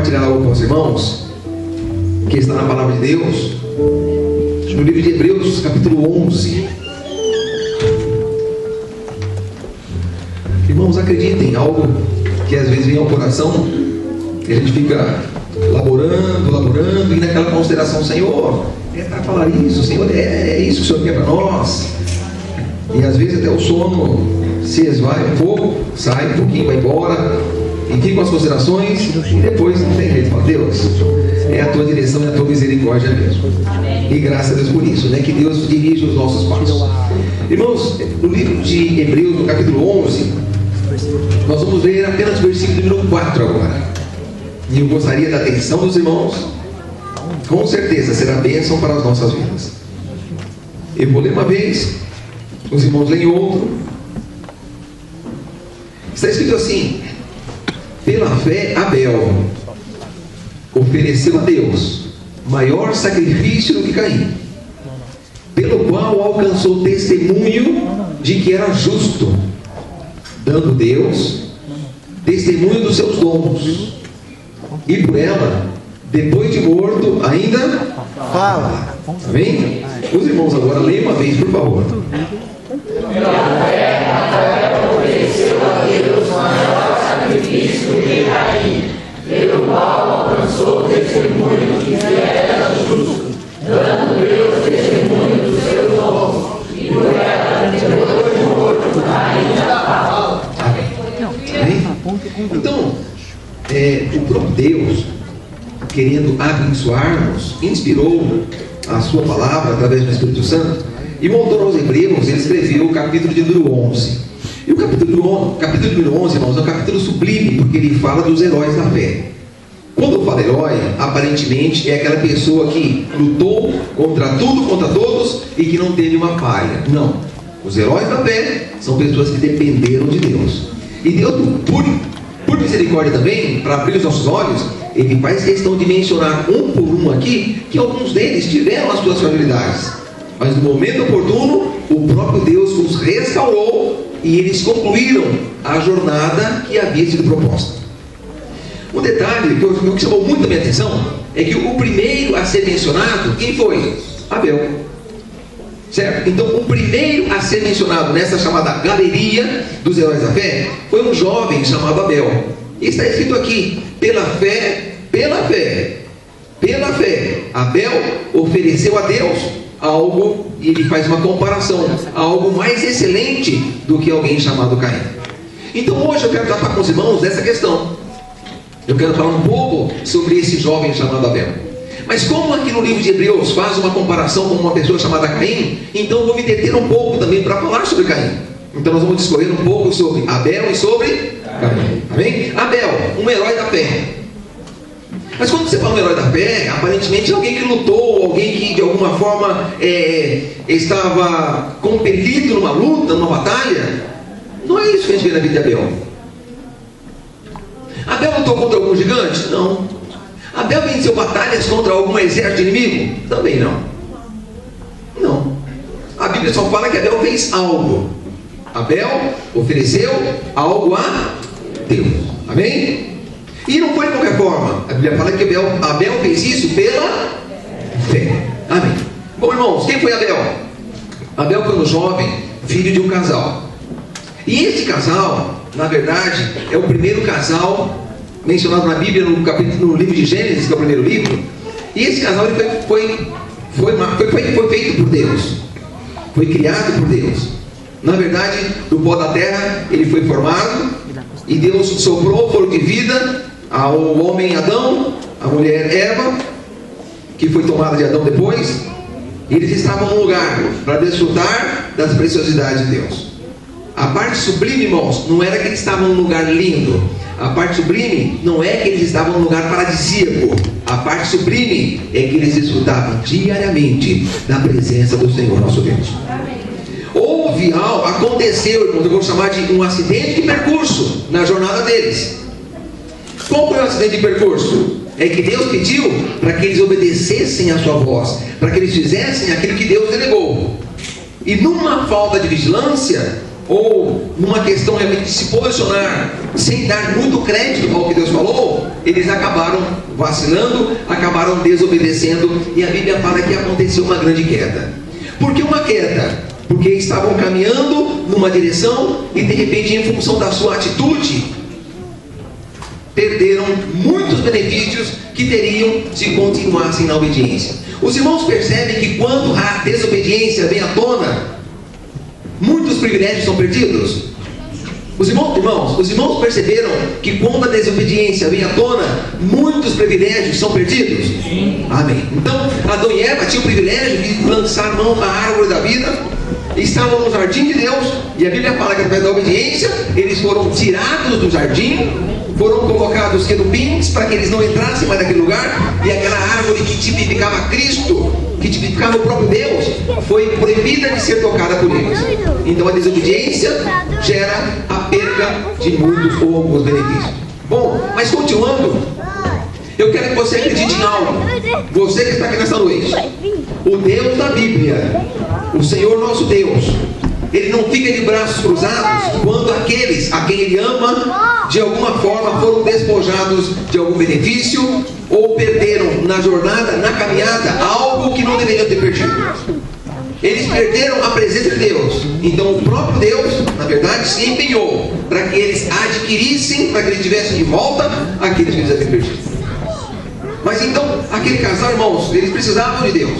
compartilhar algo com os irmãos que está na palavra de Deus, no livro de Hebreus, capítulo 11. Irmãos, acreditem, algo que às vezes vem ao coração, que a gente fica laborando, e naquela consideração: Senhor, é para falar isso, Senhor, é isso que o Senhor quer para nós. E às vezes até o sono se esvai um pouco, sai um pouquinho, vai embora, e fica com as considerações, e depois não tem jeito. Fala: Deus, é a tua direção e a tua misericórdia mesmo. E graças a Deus por isso, né? Que Deus dirige os nossos passos. Irmãos, no livro de Hebreus, no capítulo 11, nós vamos ler apenas o versículo número 4 agora. E eu gostaria da atenção dos irmãos. Com certeza será bênção para as nossas vidas. Eu vou ler uma vez, os irmãos leem outro. Está escrito assim: pela fé Abel ofereceu a Deus maior sacrifício do que Caim, pelo qual alcançou testemunho de que era justo, dando Deus testemunho dos seus dons, e por ela, depois de morto, ainda fala. Amém? Os irmãos agora leem uma vez, por favor. Pela fé, Abel ofereceu a Deus maior sacrifício do que Caim, pelo qual alcançou testemunho de que era justo, dando Deus testemunho dos seus dons, e por ela, depois de morto, ainda fala. Amém? Então, o próprio Deus, querendo abençoar-nos, inspirou a sua palavra através do Espírito Santo e montou aos Hebreus. Ele escreveu o capítulo de número 11. E o capítulo número 11, irmãos, é um capítulo sublime, porque ele fala dos heróis da fé. Quando fala herói, aparentemente é aquela pessoa que lutou contra tudo, contra todos, e que não teve uma falha. Não. Os heróis da fé são pessoas que dependeram de Deus. E Deus, por misericórdia também, para abrir os nossos olhos, Ele faz questão de mencionar um por um aqui, que alguns deles tiveram as suas fragilidades, mas no momento oportuno, o próprio Deus os restaurou e eles concluíram a jornada que havia sido proposta. Um detalhe que chamou muito a minha atenção é que o primeiro a ser mencionado, quem foi? Abel. Certo? Então, o primeiro a ser mencionado nessa chamada galeria dos heróis da fé foi um jovem chamado Abel. E está escrito aqui: pela fé, Abel ofereceu a Deus algo, e ele faz uma comparação, algo mais excelente do que alguém chamado Caim. Então, hoje eu quero tratar com os irmãos dessa questão. Eu quero falar um pouco sobre esse jovem chamado Abel. Mas como aqui no livro de Hebreus faz uma comparação com uma pessoa chamada Caim, então eu vou me deter um pouco também para falar sobre Caim. Então nós vamos discorrer um pouco sobre Abel e sobre Caim. Amém? Abel, um herói da fé. Mas quando você fala um herói da fé, aparentemente é alguém que lutou, alguém que de alguma forma estava compelido numa luta, numa batalha. Não é isso que a gente vê na vida de Abel. Abel lutou contra algum gigante? Não. Abel venceu batalhas contra algum exército inimigo? Também não. Não. A Bíblia só fala que Abel fez algo. Abel ofereceu algo a Deus. Amém? E não foi de qualquer forma. A Bíblia fala que Abel fez isso pela fé. Amém. Bom, irmãos, quem foi Abel? Abel foi um jovem, filho de um casal. E esse casal, na verdade, é o primeiro casal mencionado na Bíblia, no livro de Gênesis, que é o primeiro livro. E esse casal ele foi feito por Deus, foi criado por Deus. Na verdade, do pó da terra ele foi formado, e Deus soprou fôlego de vida ao homem Adão, à mulher Eva, que foi tomada de Adão depois. E eles estavam num lugar para desfrutar das preciosidades de Deus. A parte sublime, irmãos, não era que eles estavam num lugar lindo. A parte sublime não é que eles estavam num lugar paradisíaco. A parte sublime é que eles desfrutavam diariamente da presença do Senhor nosso Deus. Aconteceu, irmãos, eu vou chamar de um acidente de percurso na jornada deles. Qual foi o acidente de percurso? É que Deus pediu para que eles obedecessem a sua voz, para que eles fizessem aquilo que Deus delegou. E numa falta de vigilância, ou numa questão realmente de se posicionar sem dar muito crédito ao que Deus falou, eles acabaram vacilando, acabaram desobedecendo, e a Bíblia fala que aconteceu uma grande queda. Por que uma queda? Porque estavam caminhando numa direção e de repente, em função da sua atitude, perderam muitos benefícios que teriam se continuassem na obediência. Os irmãos percebem que quando a desobediência vem à tona, muitos privilégios são perdidos? Os irmãos perceberam que quando a desobediência vem à tona, muitos privilégios são perdidos? Sim. Amém. Então, Adão e Eva tinham o privilégio de lançar mão à árvore da vida, estavam no jardim de Deus, e a Bíblia fala que através da obediência, eles foram tirados do jardim, foram colocados querubins para que eles não entrassem mais naquele lugar, e aquela árvore que tipificava Cristo, que tipificava o próprio Deus, foi proibida de ser tocada por eles. Então a desobediência gera a perda de muitos ou alguns benefícios. Bom, mas continuando, eu quero que você acredite em algo. Você que está aqui nessa noite, o Deus da Bíblia, o Senhor nosso Deus, Ele não fica de braços cruzados quando aqueles a quem Ele ama, de alguma forma, foram despojados de algum benefício ou perderam na jornada, na caminhada, algo que não deveriam ter perdido. Eles perderam a presença de Deus. Então o próprio Deus, na verdade, se empenhou para que eles adquirissem, para que eles tivessem de volta aqueles que eles haviam perdido. Mas então, aquele casal, irmãos, eles precisavam de Deus.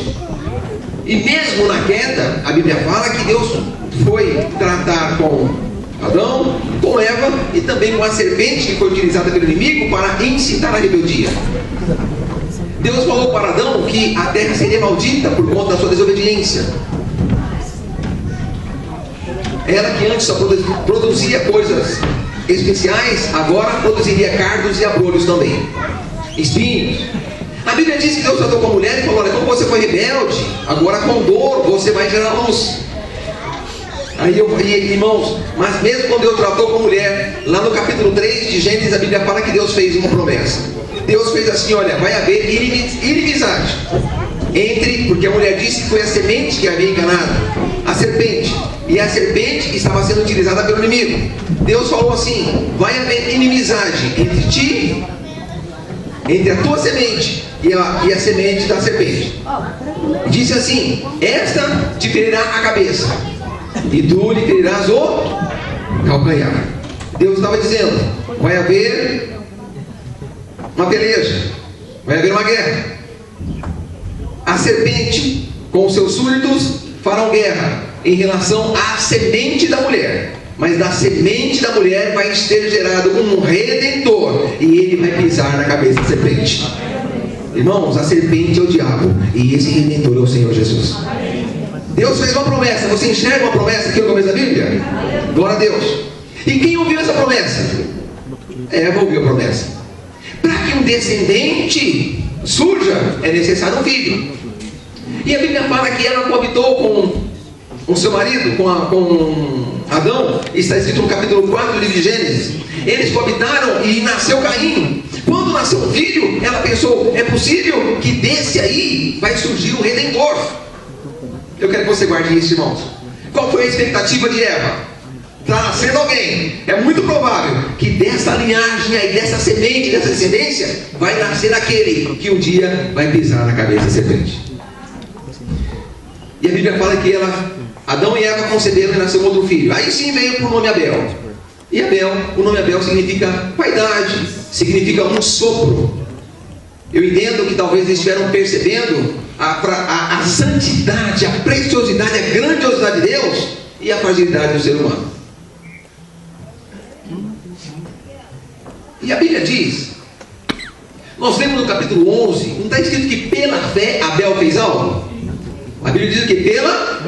E mesmo na queda, a Bíblia fala que Deus foi tratar com Adão, com Eva e também com a serpente que foi utilizada pelo inimigo para incitar a rebeldia. Deus falou para Adão que a terra seria maldita por conta da sua desobediência. Ela que antes só produzia coisas especiais, agora produziria cardos e abrolhos também, espinhos. A Bíblia diz que Deus tratou com a mulher e falou: olha, como você foi rebelde, agora com dor você vai gerar luz. Aí irmãos, mas mesmo quando Deus tratou com a mulher, lá no capítulo 3 de Gênesis, a Bíblia fala que Deus fez uma promessa. Deus fez assim: olha, vai haver inimizade entre, porque a mulher disse que foi a semente que havia enganado a serpente, e a serpente estava sendo utilizada pelo inimigo. Deus falou assim: vai haver inimizade entre ti, entre a tua semente e a semente da serpente. E disse assim: esta te ferirá a cabeça e tu lhe ferirás o calcanhar. Deus estava dizendo: vai haver uma peleja, vai haver uma guerra. A serpente com os seus súditos farão guerra em relação à semente da mulher, mas da semente da mulher vai ser gerado um redentor, e ele vai pisar na cabeça da serpente. Irmãos, a serpente é o diabo e esse redentor é o Senhor Jesus. Deus fez uma promessa. Você enxerga uma promessa aqui no começo da Bíblia? Glória a Deus. E quem ouviu essa promessa? Eva ouviu a promessa. Para que um descendente surja, é necessário um filho. E a Bíblia fala que ela coabitou com o seu marido, com Adão. Está escrito no capítulo 4 do livro de Gênesis. Eles coabitaram e nasceu Caim. Quando nasceu um filho, ela pensou: é possível que desse aí vai surgir um redentor. Eu quero que você guarde isso, irmãos. Qual foi a expectativa de Eva? Está nascendo alguém. É muito provável que dessa linhagem aí, dessa semente, dessa descendência, vai nascer aquele que um dia vai pisar na cabeça da serpente. E a Bíblia fala que Adão e Eva conceberam e nasceu um outro filho. Aí sim veio por nome Abel. E Abel, o nome Abel significa vaidade, significa um sopro. Eu entendo que talvez eles estiveram percebendo a santidade, a preciosidade, a grandiosidade de Deus e a fragilidade do ser humano. E a Bíblia diz, nós lemos no capítulo 11, não está escrito que pela fé Abel fez algo? A Bíblia diz que pela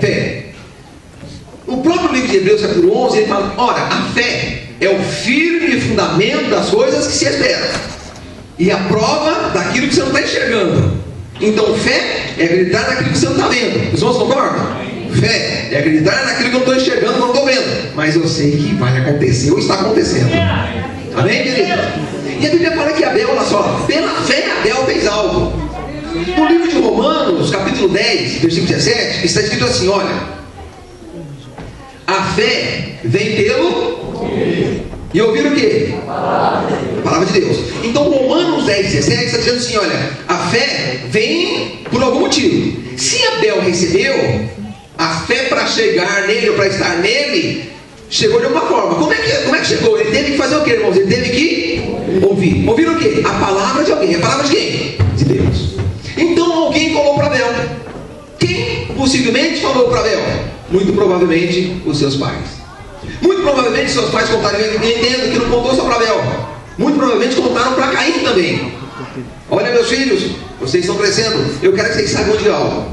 fé. O próprio livro de Hebreus, capítulo 11, ele fala: ora, a fé é o firme fundamento das coisas que se esperam e a prova daquilo que você não está enxergando. Então, fé é acreditar naquilo que você não está vendo. Os irmãos concordam? Fé é acreditar naquilo que eu não estou enxergando, não estou vendo, mas eu sei que vai acontecer ou está acontecendo. Amém, querido? E a Bíblia fala que Abel, olha só, pela fé Abel fez algo. No livro de Romanos, capítulo 10, versículo 17, está escrito assim: olha, A fé vem pelo e ouvir o quê? A palavra de Deus. Então Romanos 10:17 está dizendo assim, olha, a fé vem por algum motivo. Se Abel recebeu a fé para chegar nele, ou para estar nele, chegou de alguma forma. Como é que chegou? Ele teve que fazer o quê, irmãos? Ele teve que ouvir. Ouvir o quê? A palavra de alguém. A palavra de quem? De Deus. Então alguém falou para Abel. Quem possivelmente falou para Abel? Muito provavelmente os seus pais. Muito provavelmente seus pais contaram. Eu entendo que não contou só para Abel. Muito provavelmente contaram para Caim também. Olha, meus filhos, vocês estão crescendo. Eu quero que vocês saibam de algo.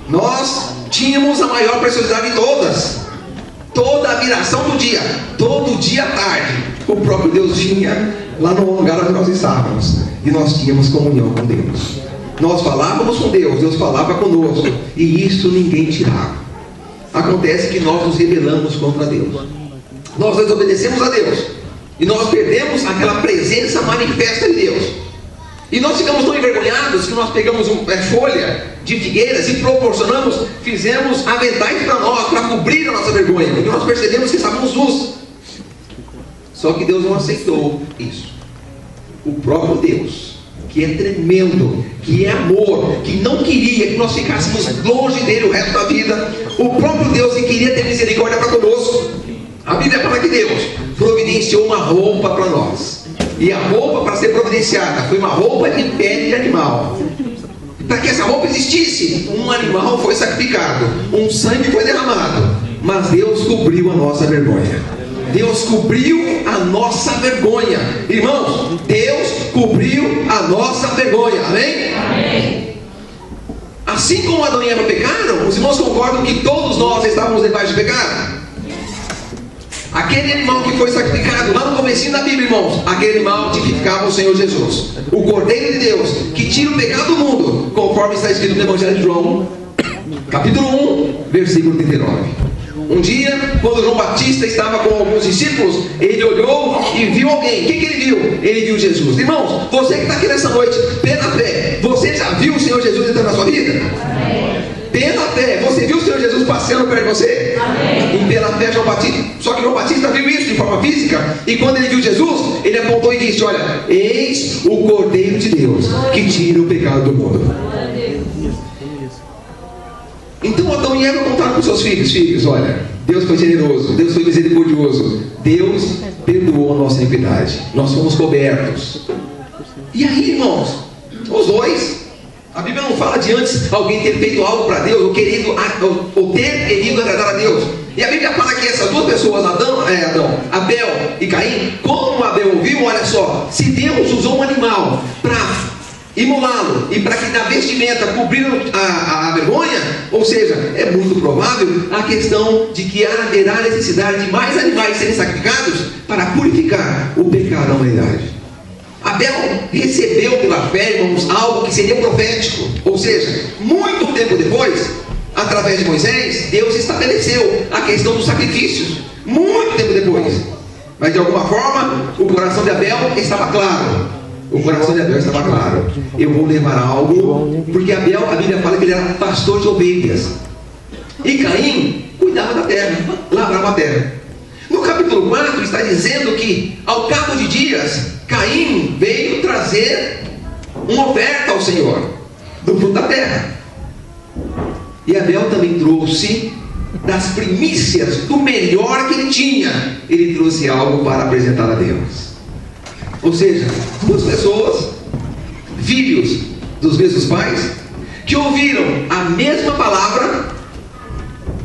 Nós tínhamos a maior preciosidade de todas. Toda a viração do dia, todo dia à tarde, o próprio Deus vinha lá no lugar onde nós estávamos. E nós tínhamos comunhão com Deus. Nós falávamos com Deus, Deus falava conosco. E isso ninguém tirava. Acontece que nós nos rebelamos contra Deus. Nós desobedecemos a Deus. E nós perdemos aquela presença manifesta de Deus. E nós ficamos tão envergonhados que nós pegamos folha de figueiras e fizemos aventais para nós, para cobrir a nossa vergonha. Porque nós percebemos que estávamos nus. Só que Deus não aceitou isso. O próprio Deus, que é tremendo, que é amor, que não queria que nós ficássemos longe dele o resto da vida, o próprio Deus que queria ter misericórdia para conosco, a Bíblia fala que Deus providenciou uma roupa para nós. E a roupa, para ser providenciada, foi uma roupa de pele de animal. Para que essa roupa existisse, um animal foi sacrificado, um sangue foi derramado, mas Deus cobriu a nossa vergonha. Deus cobriu a nossa vergonha. Irmãos, Deus cobriu a nossa vergonha. Amém? Amém. Assim como Adão e Eva pecaram, os irmãos concordam que todos nós estávamos debaixo de pecado? Aquele animal que foi sacrificado lá no comecinho da Bíblia, irmãos, aquele animal tipificava o Senhor Jesus, o Cordeiro de Deus, que tira o pecado do mundo, conforme está escrito no Evangelho de João, capítulo 1, versículo 39. Um dia, quando João Batista estava com alguns discípulos, ele olhou e viu alguém. O que ele viu? Ele viu Jesus. Irmãos, você que está aqui nessa noite, pela fé, você já viu o Senhor Jesus entrando na sua vida? Amém. Pela fé, você viu o Senhor Jesus passeando perto de você? Amém. E pela fé, João Batista. Só que João Batista viu isso de forma física. E quando ele viu Jesus, ele apontou e disse: olha, eis o Cordeiro de Deus, que tira o pecado do mundo. Então Adão e Eva contaram com seus filhos: olha, Deus foi generoso, Deus foi misericordioso, Deus perdoou a nossa iniquidade, nós fomos cobertos. E aí, irmãos, os dois, a Bíblia não fala de antes alguém ter feito algo para Deus, ou ter querido agradar a Deus. E a Bíblia fala que essas duas pessoas, Abel e Caim, como Abel ouviu, olha só, se Deus usou um animal para imolá-lo e para que na vestimenta cobrir a vergonha, ou seja, é muito provável a questão de que haverá necessidade de mais animais serem sacrificados para purificar o pecado da humanidade. Abel recebeu pela fé, irmãos, algo que seria profético, ou seja, muito tempo depois, através de Moisés, Deus estabeleceu a questão dos sacrifícios, muito tempo depois, mas de alguma forma o coração de Abel estava claro. O coração de Abel estava claro: eu vou levar algo, porque Abel, a Bíblia fala que ele era pastor de ovelhas, e Caim cuidava da terra, lavrava a terra. No capítulo 4 está dizendo que ao cabo de dias, Caim veio trazer uma oferta ao Senhor do fruto da terra, e Abel também trouxe das primícias, do melhor que ele tinha. Ele trouxe algo para apresentar a Deus. Ou seja, duas pessoas, filhos dos mesmos pais, que ouviram a mesma palavra.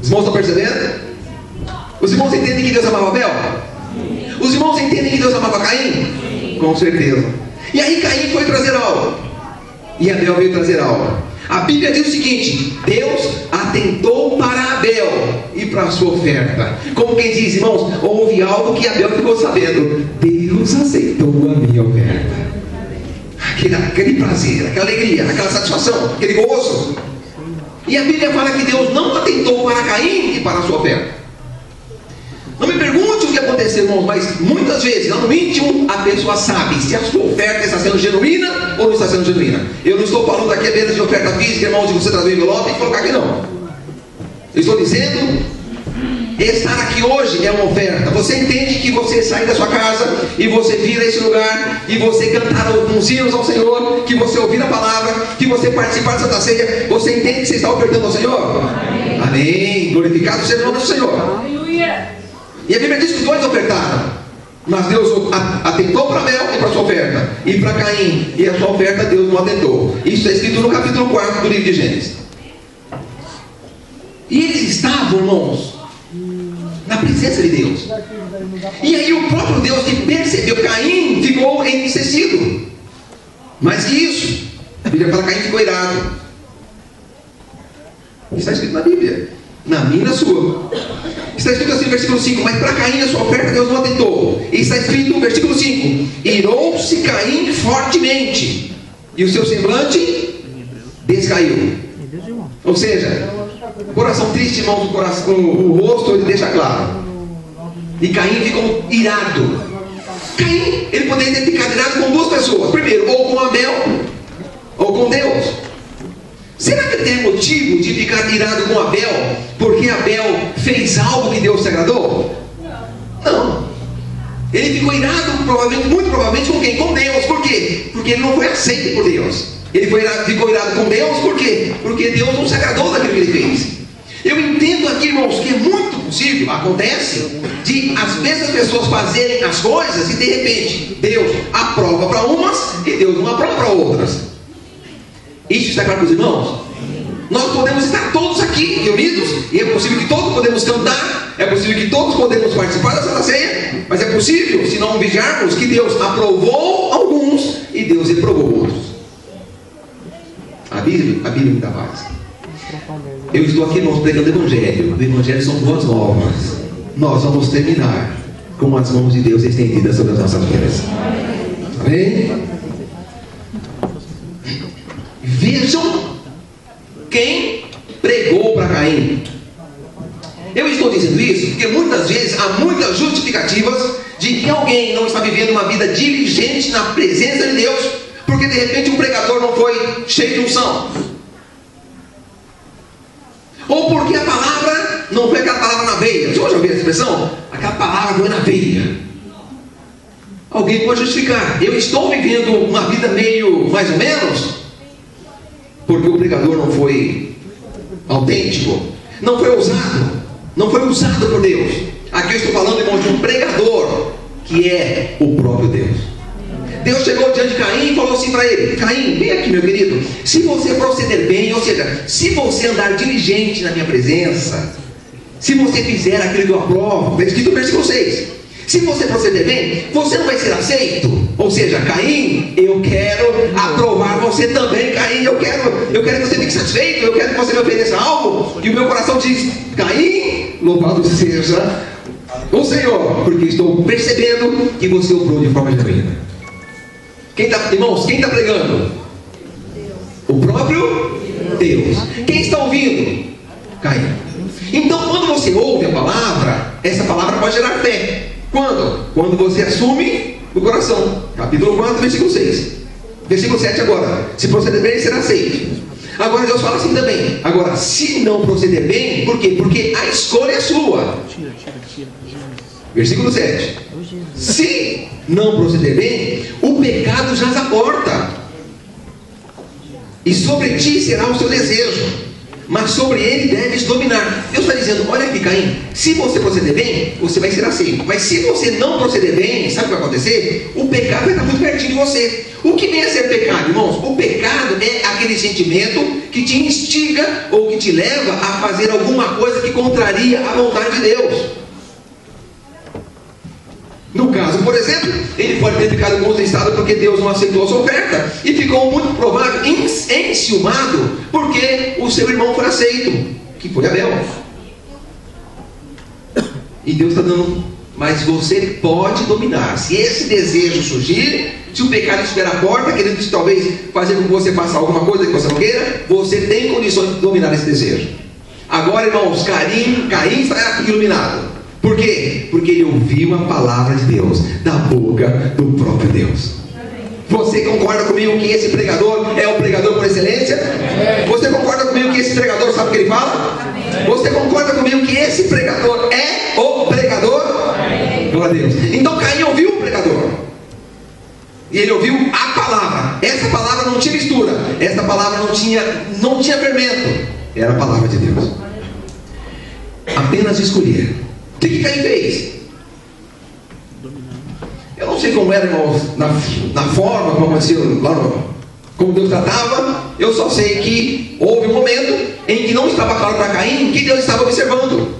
Os irmãos estão percebendo? Os irmãos entendem que Deus amava Abel? Os irmãos entendem que Deus amava Caim? Com certeza. E aí Caim foi trazer algo, e Abel veio trazer algo. A Bíblia diz o seguinte: Deus atentou para Abel e para a sua oferta. Como quem diz, irmãos, houve algo que Abel ficou sabendo. Deus aceitou a minha oferta. Aquele prazer, aquela alegria, aquela satisfação, aquele gozo. E a Bíblia fala que Deus não atentou para Caim e para a sua oferta. Não me pergunte o que aconteceu, irmãos, mas muitas vezes, lá no íntimo, a pessoa sabe se a sua oferta está sendo genuína ou não está sendo genuína. Eu não estou falando aqui apenas de oferta física, irmãos, de você trazer o envelope e colocar aqui, não. Eu estou dizendo Estar aqui hoje é uma oferta. Você entende que você sair da sua casa e você vir a esse lugar e você cantar alguns hinos ao Senhor, que você ouvir a palavra, que você participar da Santa Ceia, você entende que você está ofertando ao Senhor? Amém. Amém. Glorificado seja o nome do Senhor. Aleluia. E a Bíblia diz que dois ofertaram, mas Deus atentou para Abel e para a sua oferta, e para Caim e a sua oferta Deus não atentou. Isso está escrito no capítulo 4 do livro de Gênesis. E eles estavam, irmãos, na presença de Deus. E aí o próprio Deus que percebeu, Caim ficou entristecido. Mais que isso, a Bíblia fala que Caim ficou irado. Isso está escrito na Bíblia, na minha e na sua. Está escrito assim no versículo 5: mas para Caim a sua oferta Deus não atentou. E está escrito no versículo 5: irou-se Caim fortemente, e o seu semblante descaiu. Ou seja, coração triste, irmão, o rosto ele deixa claro. E Caim ficou irado. Caim, ele poderia ter ficado irado com duas pessoas. Primeiro, ou com Abel, ou com Deus. Será que ele tem motivo de ficar irado com Abel porque Abel fez algo que Deus se agradou? Não. Ele ficou irado, muito provavelmente, com quem? Com Deus. Por quê? Porque ele não foi aceito por Deus. Ele ficou irado com Deus, por quê? Porque Deus não se agradou daquilo que ele fez. Eu entendo aqui, irmãos, que é muito possível, acontece, de às vezes as pessoas fazerem as coisas e de repente Deus aprova para umas e Deus não aprova para outras. Isso está claro para os irmãos? Nós podemos estar todos aqui reunidos, e é possível que todos podemos cantar, é possível que todos podemos participar da Santa Ceia, mas é possível, se não vigiarmos, que Deus aprovou alguns e Deus reprovou outros. A Bíblia me dá paz. Eu estou aqui, irmãos, pregando o Evangelho. O Evangelho são boas novas. Nós vamos terminar com as mãos de Deus estendidas sobre as nossas vidas. Amém? Vejam quem pregou para Caim. Eu estou dizendo isso porque muitas vezes há muitas justificativas de que alguém não está vivendo uma vida diligente na presença de Deus, porque de repente o pregador não foi cheio de unção, ou porque a palavra não foi aquela palavra na veia. Você já ouviu essa expressão? Aquela palavra não é na veia. Alguém pode justificar: eu estou vivendo uma vida meio mais ou menos, porque o pregador não foi autêntico, não foi ousado, não foi usado por Deus. Aqui eu estou falando, irmão, de um pregador que é o próprio Deus. Deus chegou diante de Caim e falou assim para ele: Caim, vem aqui, meu querido. Se você proceder bem, ou seja, se você andar diligente na minha presença, se você fizer aquilo que eu aprovo, está escrito no versículo 6. Se você proceder bem, você não vai ser aceito. Ou seja, Caim, eu quero aprovar você também. Caim, eu quero que você fique satisfeito. Eu quero que você me ofereça algo. E o meu coração diz: Caim, louvado seja o Senhor, porque estou percebendo que você obrou de forma genuína. Irmãos, quem está pregando? O próprio Deus. Quem está ouvindo? Caim. Então, quando você ouve a palavra, essa palavra pode gerar fé. Quando? Quando você assume o coração. Capítulo 4, versículo 6. Versículo 7 agora: se proceder bem, será aceito. Agora Deus fala assim também: agora, se não proceder bem, por quê? Porque a escolha é sua. Versículo 7: se não proceder bem, o pecado jaz à porta, e sobre ti será o seu desejo, mas sobre ele deves dominar. Deus está dizendo: olha aqui, Caim, se você proceder bem, você vai ser aceito. Mas se você não proceder bem, sabe o que vai acontecer? O pecado vai estar muito pertinho de você. O que vem a ser pecado, irmãos? O pecado é aquele sentimento que te instiga ou que te leva a fazer alguma coisa que contraria a vontade de Deus. No caso, por exemplo, ele pode ter ficado contristado porque Deus não aceitou a sua oferta, e ficou muito provável enciumado porque o seu irmão foi aceito, que foi Abel. E Deus está dando: mas você pode dominar. Se esse desejo surgir, se o pecado estiver à porta, querendo talvez fazer com que você faça alguma coisa que você não queira, você tem condições de dominar esse desejo. Agora, irmãos, Caim está iluminado. Por quê? Porque ele ouviu a palavra de Deus da boca do próprio Deus. Você concorda comigo que esse pregador é o pregador por excelência? Você concorda comigo que esse pregador sabe o que ele fala? Você concorda comigo que esse pregador é o pregador? Glória a Deus. Então Caim ouviu o pregador. E ele ouviu a palavra. Essa palavra não tinha mistura. Essa palavra não tinha fermento. Era a palavra de Deus. Apenas escolher. O que Caim fez? Eu não sei como era, irmãos, na forma como aconteceu lá como Deus tratava. Eu só sei que houve um momento em que não estava claro para Caim que Deus estava observando.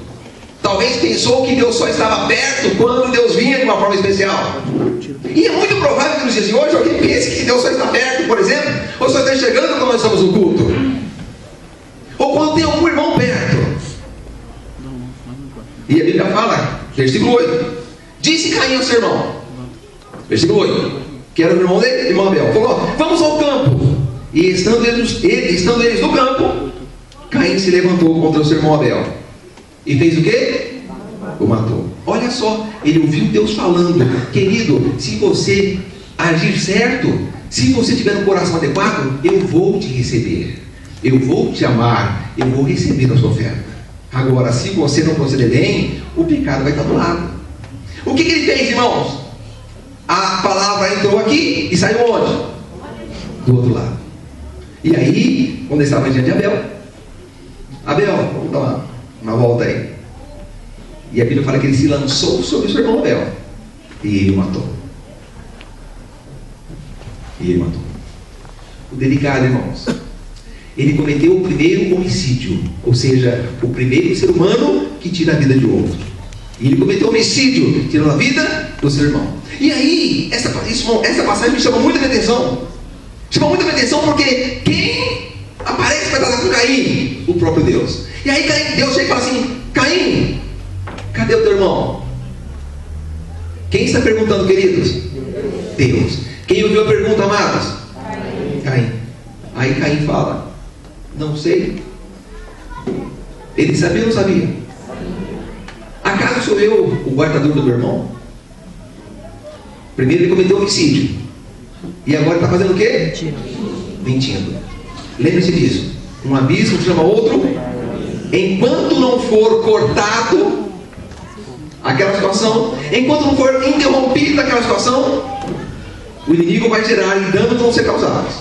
Talvez pensou que Deus só estava perto quando Deus vinha de uma forma especial. E é muito provável que nos dias de hoje alguém pense que Deus só está perto, por exemplo, ou só está chegando quando nós estamos no culto, ou quando tem algum irmão perto. E a Bíblia fala, versículo 8: disse Caim ao seu irmão, versículo 8, que era o irmão dele, irmão Abel, falou: vamos ao campo. E estando eles no campo, Caim se levantou contra o seu irmão Abel e fez o quê? O matou. Olha só, ele ouviu Deus falando: querido, se você agir certo, se você tiver um coração adequado, eu vou te receber, eu vou te amar, eu vou receber a sua oferta. Agora, se você não proceder bem, o pecado vai estar do lado. O que ele fez, irmãos? A palavra entrou aqui e saiu onde? Do outro lado. E aí, quando ele estava diante de Abel, vamos dar uma volta aí. E a Bíblia fala que ele se lançou sobre o seu irmão Abel e ele o matou. O delicado, irmãos, ele cometeu o primeiro homicídio, ou seja, o primeiro ser humano que tira a vida de outro. E ele cometeu homicídio, tirando a vida do seu irmão. E aí, essa passagem me chama muito a minha atenção. Chama muito a minha atenção porque quem aparece para tratar com Caim? O próprio Deus. E aí Deus chega e fala assim: Caim, cadê o teu irmão? Quem está perguntando, queridos? Deus. Quem ouviu a pergunta, amados? Caim. Aí Caim fala: não sei. Ele sabia ou não sabia? Acaso sou eu o guardador do meu irmão? Primeiro ele cometeu homicídio, e agora está fazendo o quê? Mentindo. Lembre-se disso: um abismo chama outro. Enquanto não for cortado aquela situação, enquanto não for interrompida aquela situação, o inimigo vai gerar e danos vão ser causados.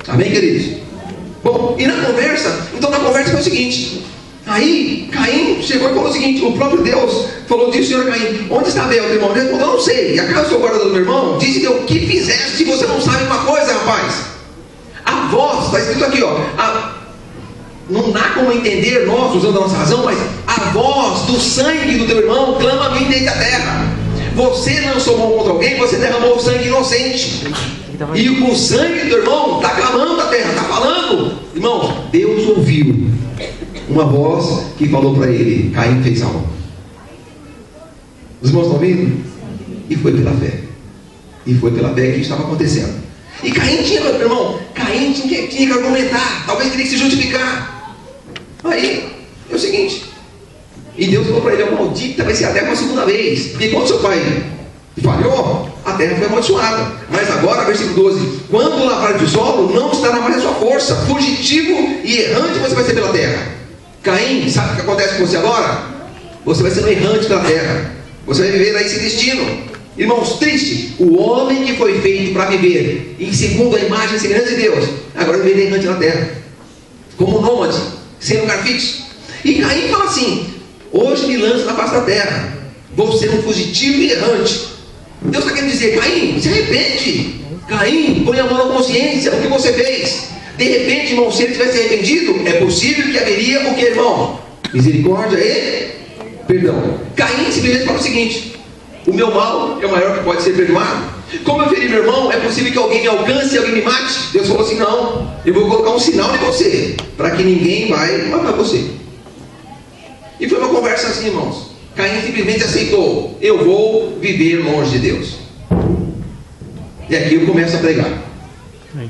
Amém, queridos? Bom, e na conversa foi o seguinte: aí Caim chegou e falou o seguinte: o próprio Deus falou: disso, Senhor Caim, onde está Abel, teu irmão? Ele respondeu: não sei. E acaso sou o guardador do meu irmão? Disse: o que fizeste? Você não sabe uma coisa, rapaz. A voz, está escrito aqui, ó, não dá como entender nós usando a nossa razão, mas a voz do sangue do teu irmão clama a mim desde a terra. Você lançou mão contra alguém, você derramou sangue inocente, e o sangue do teu irmão está clamando a terra, está falando. Irmãos, Deus ouviu uma voz que falou para ele: Caim fez algo. Os irmãos estão ouvindo? E foi pela fé. E foi pela fé que estava acontecendo. E Caim tinha que argumentar, talvez teria que se justificar. Aí, é o seguinte: e Deus falou para ele: maldita vai ser a terra uma segunda vez, porque quando seu pai falhou, a terra foi amaldiçoada. Mas agora, versículo 12: quando lavrar o solo, não estará mais a sua força, fugitivo e errante você vai ser pela terra. Caim, sabe o que acontece com você agora? Você vai ser um errante pela terra, você vai viver aí esse destino. Irmãos, triste, o homem que foi feito para viver em segundo a imagem e semelhança de Deus, agora ele vive errante na terra, como nômade, sem lugar fixo. E Caim fala assim: hoje me lança na face da terra, vou ser um fugitivo e errante. Deus está querendo dizer: Caim, se arrepende. Caim, põe a mão na consciência, o que você fez. De repente, irmão, se ele tivesse arrependido, é possível que haveria o que, irmão? Misericórdia e perdão. Caim simplesmente fala o seguinte: o meu mal é o maior que pode ser perdoado. Como eu feri meu irmão, é possível que alguém me alcance e alguém me mate? Deus falou assim: não, eu vou colocar um sinal em você, para que ninguém vai matar você. E foi uma conversa assim, irmãos. Caim simplesmente aceitou: eu vou viver longe de Deus. E aqui eu começo a pregar.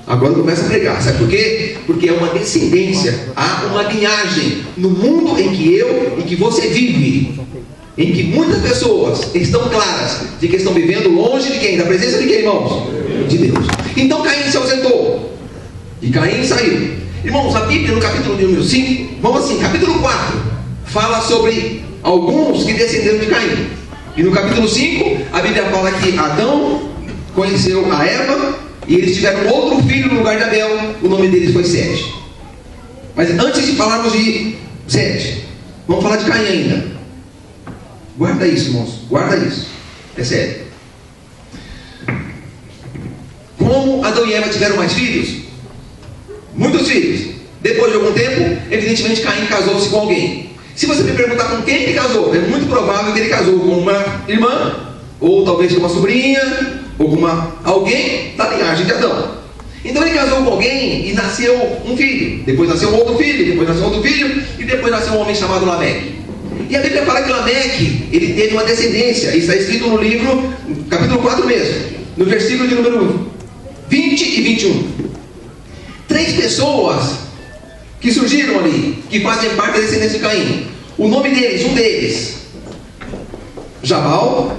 Agora eu começo a pregar. Sabe por quê? Porque é uma descendência, há uma linhagem no mundo em que eu e que você vive, em que muitas pessoas estão claras de que estão vivendo longe de quem? Da presença de quem, irmãos? de Deus. Então Caim se ausentou. E Caim saiu. Irmãos, a Bíblia no capítulo número 5, vamos assim, capítulo 4, fala sobre alguns que descenderam de Caim. E no capítulo 5, a Bíblia fala que Adão conheceu a Eva e eles tiveram outro filho no lugar de Abel. O nome deles foi Sete. Mas antes de falarmos de Sete, vamos falar de Caim ainda. Guarda isso, irmãos, guarda isso. É sério. Como Adão e Eva tiveram mais filhos? Muitos filhos. Depois de algum tempo, evidentemente Caim casou-se com alguém. Se você me perguntar com quem ele casou, é muito provável que ele casou com uma irmã, ou talvez com uma sobrinha, ou com alguém da linhagem de Adão. Então ele casou com alguém e nasceu um filho. Depois nasceu um outro filho, depois nasceu outro filho, e depois nasceu um homem chamado Lameque. E a Bíblia fala que Lameque, ele teve uma descendência. Isso está escrito no livro, capítulo 4 mesmo, no versículo de número 20 e 21. 3 pessoas que surgiram ali, que fazem parte da descendência de Caim. O nome deles, um deles, Jabal.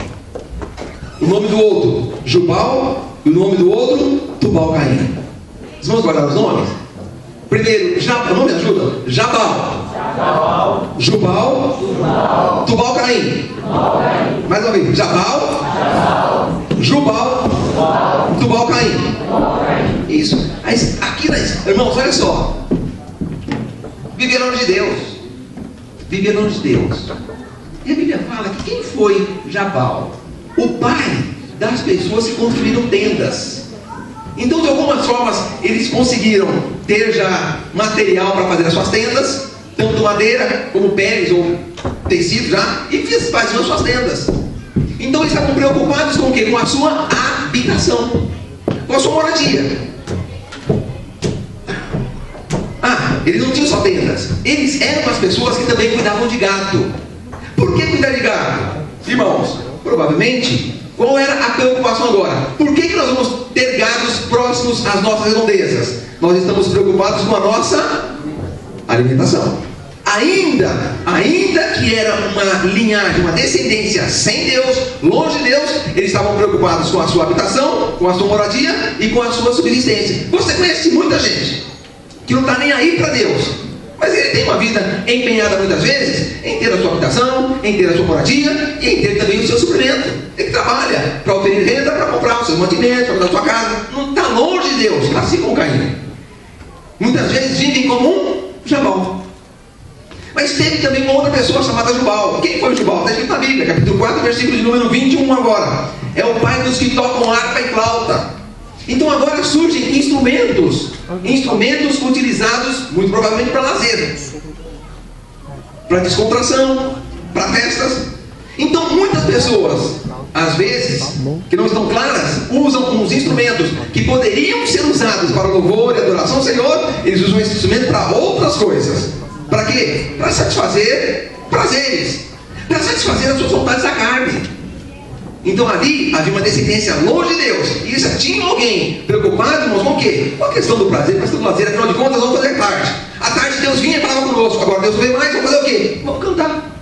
O nome do outro, Jubal. E o nome do outro, Tubal-Caim. Vocês vão guardar os nomes? Primeiro, o nome ajuda? Jabal. Jubal. Tubal-Caim. Mais uma vez, Jabal. Jubal. Tubal-Caim. Isso. Aqui, irmãos, olha só. Viver longe de Deus. Viver longe de Deus. E a Bíblia fala que quem foi Jabal? O pai das pessoas que construíram tendas. Então, de algumas formas, eles conseguiram ter já material para fazer as suas tendas, tanto madeira como peles ou tecido já, e faziam as suas tendas. Então, eles estavam preocupados com o quê? Com a sua habitação, com a sua moradia. Eles não tinham só tendas, eles eram as pessoas que também cuidavam de gado. Por que cuidar de gado? Irmãos, provavelmente, qual era a preocupação agora? Por que nós vamos ter gados próximos às nossas redondezas? Nós estamos preocupados com a nossa alimentação. Ainda que era uma linhagem, uma descendência sem Deus, longe de Deus, eles estavam preocupados com a sua habitação, com a sua moradia e com a sua subsistência. Você conhece muita gente que não está nem aí para Deus, mas ele tem uma vida empenhada muitas vezes em ter a sua habitação, em ter a sua moradia e em ter também o seu suprimento. Ele trabalha para oferir renda, para comprar os seus mantimentos, para cuidar da sua casa. Não está longe de Deus, assim como Caim. Muitas vezes vivem como um Jabal. Mas teve também uma outra pessoa chamada Jubal. Quem foi Jubal? Está escrito na Bíblia, capítulo 4, versículo de número 21 agora. É o pai dos que tocam harpa e flauta. Então agora surgem instrumentos utilizados muito provavelmente para lazer, para descontração, para festas. Então muitas pessoas, às vezes, que não estão claras, usam uns instrumentos que poderiam ser usados para louvor e adoração ao Senhor. Eles usam esse instrumento para outras coisas. Para quê? Para satisfazer prazeres, para satisfazer as suas vontades da carne. Então ali havia uma descendência longe de Deus. E já tinha alguém preocupado, irmãos, com o quê? Com a questão do prazer, com a questão do lazer. Afinal de contas, vamos fazer tarde. À tarde Deus vinha e falava conosco. Agora Deus não vem mais, vamos fazer o quê? Vamos cantar.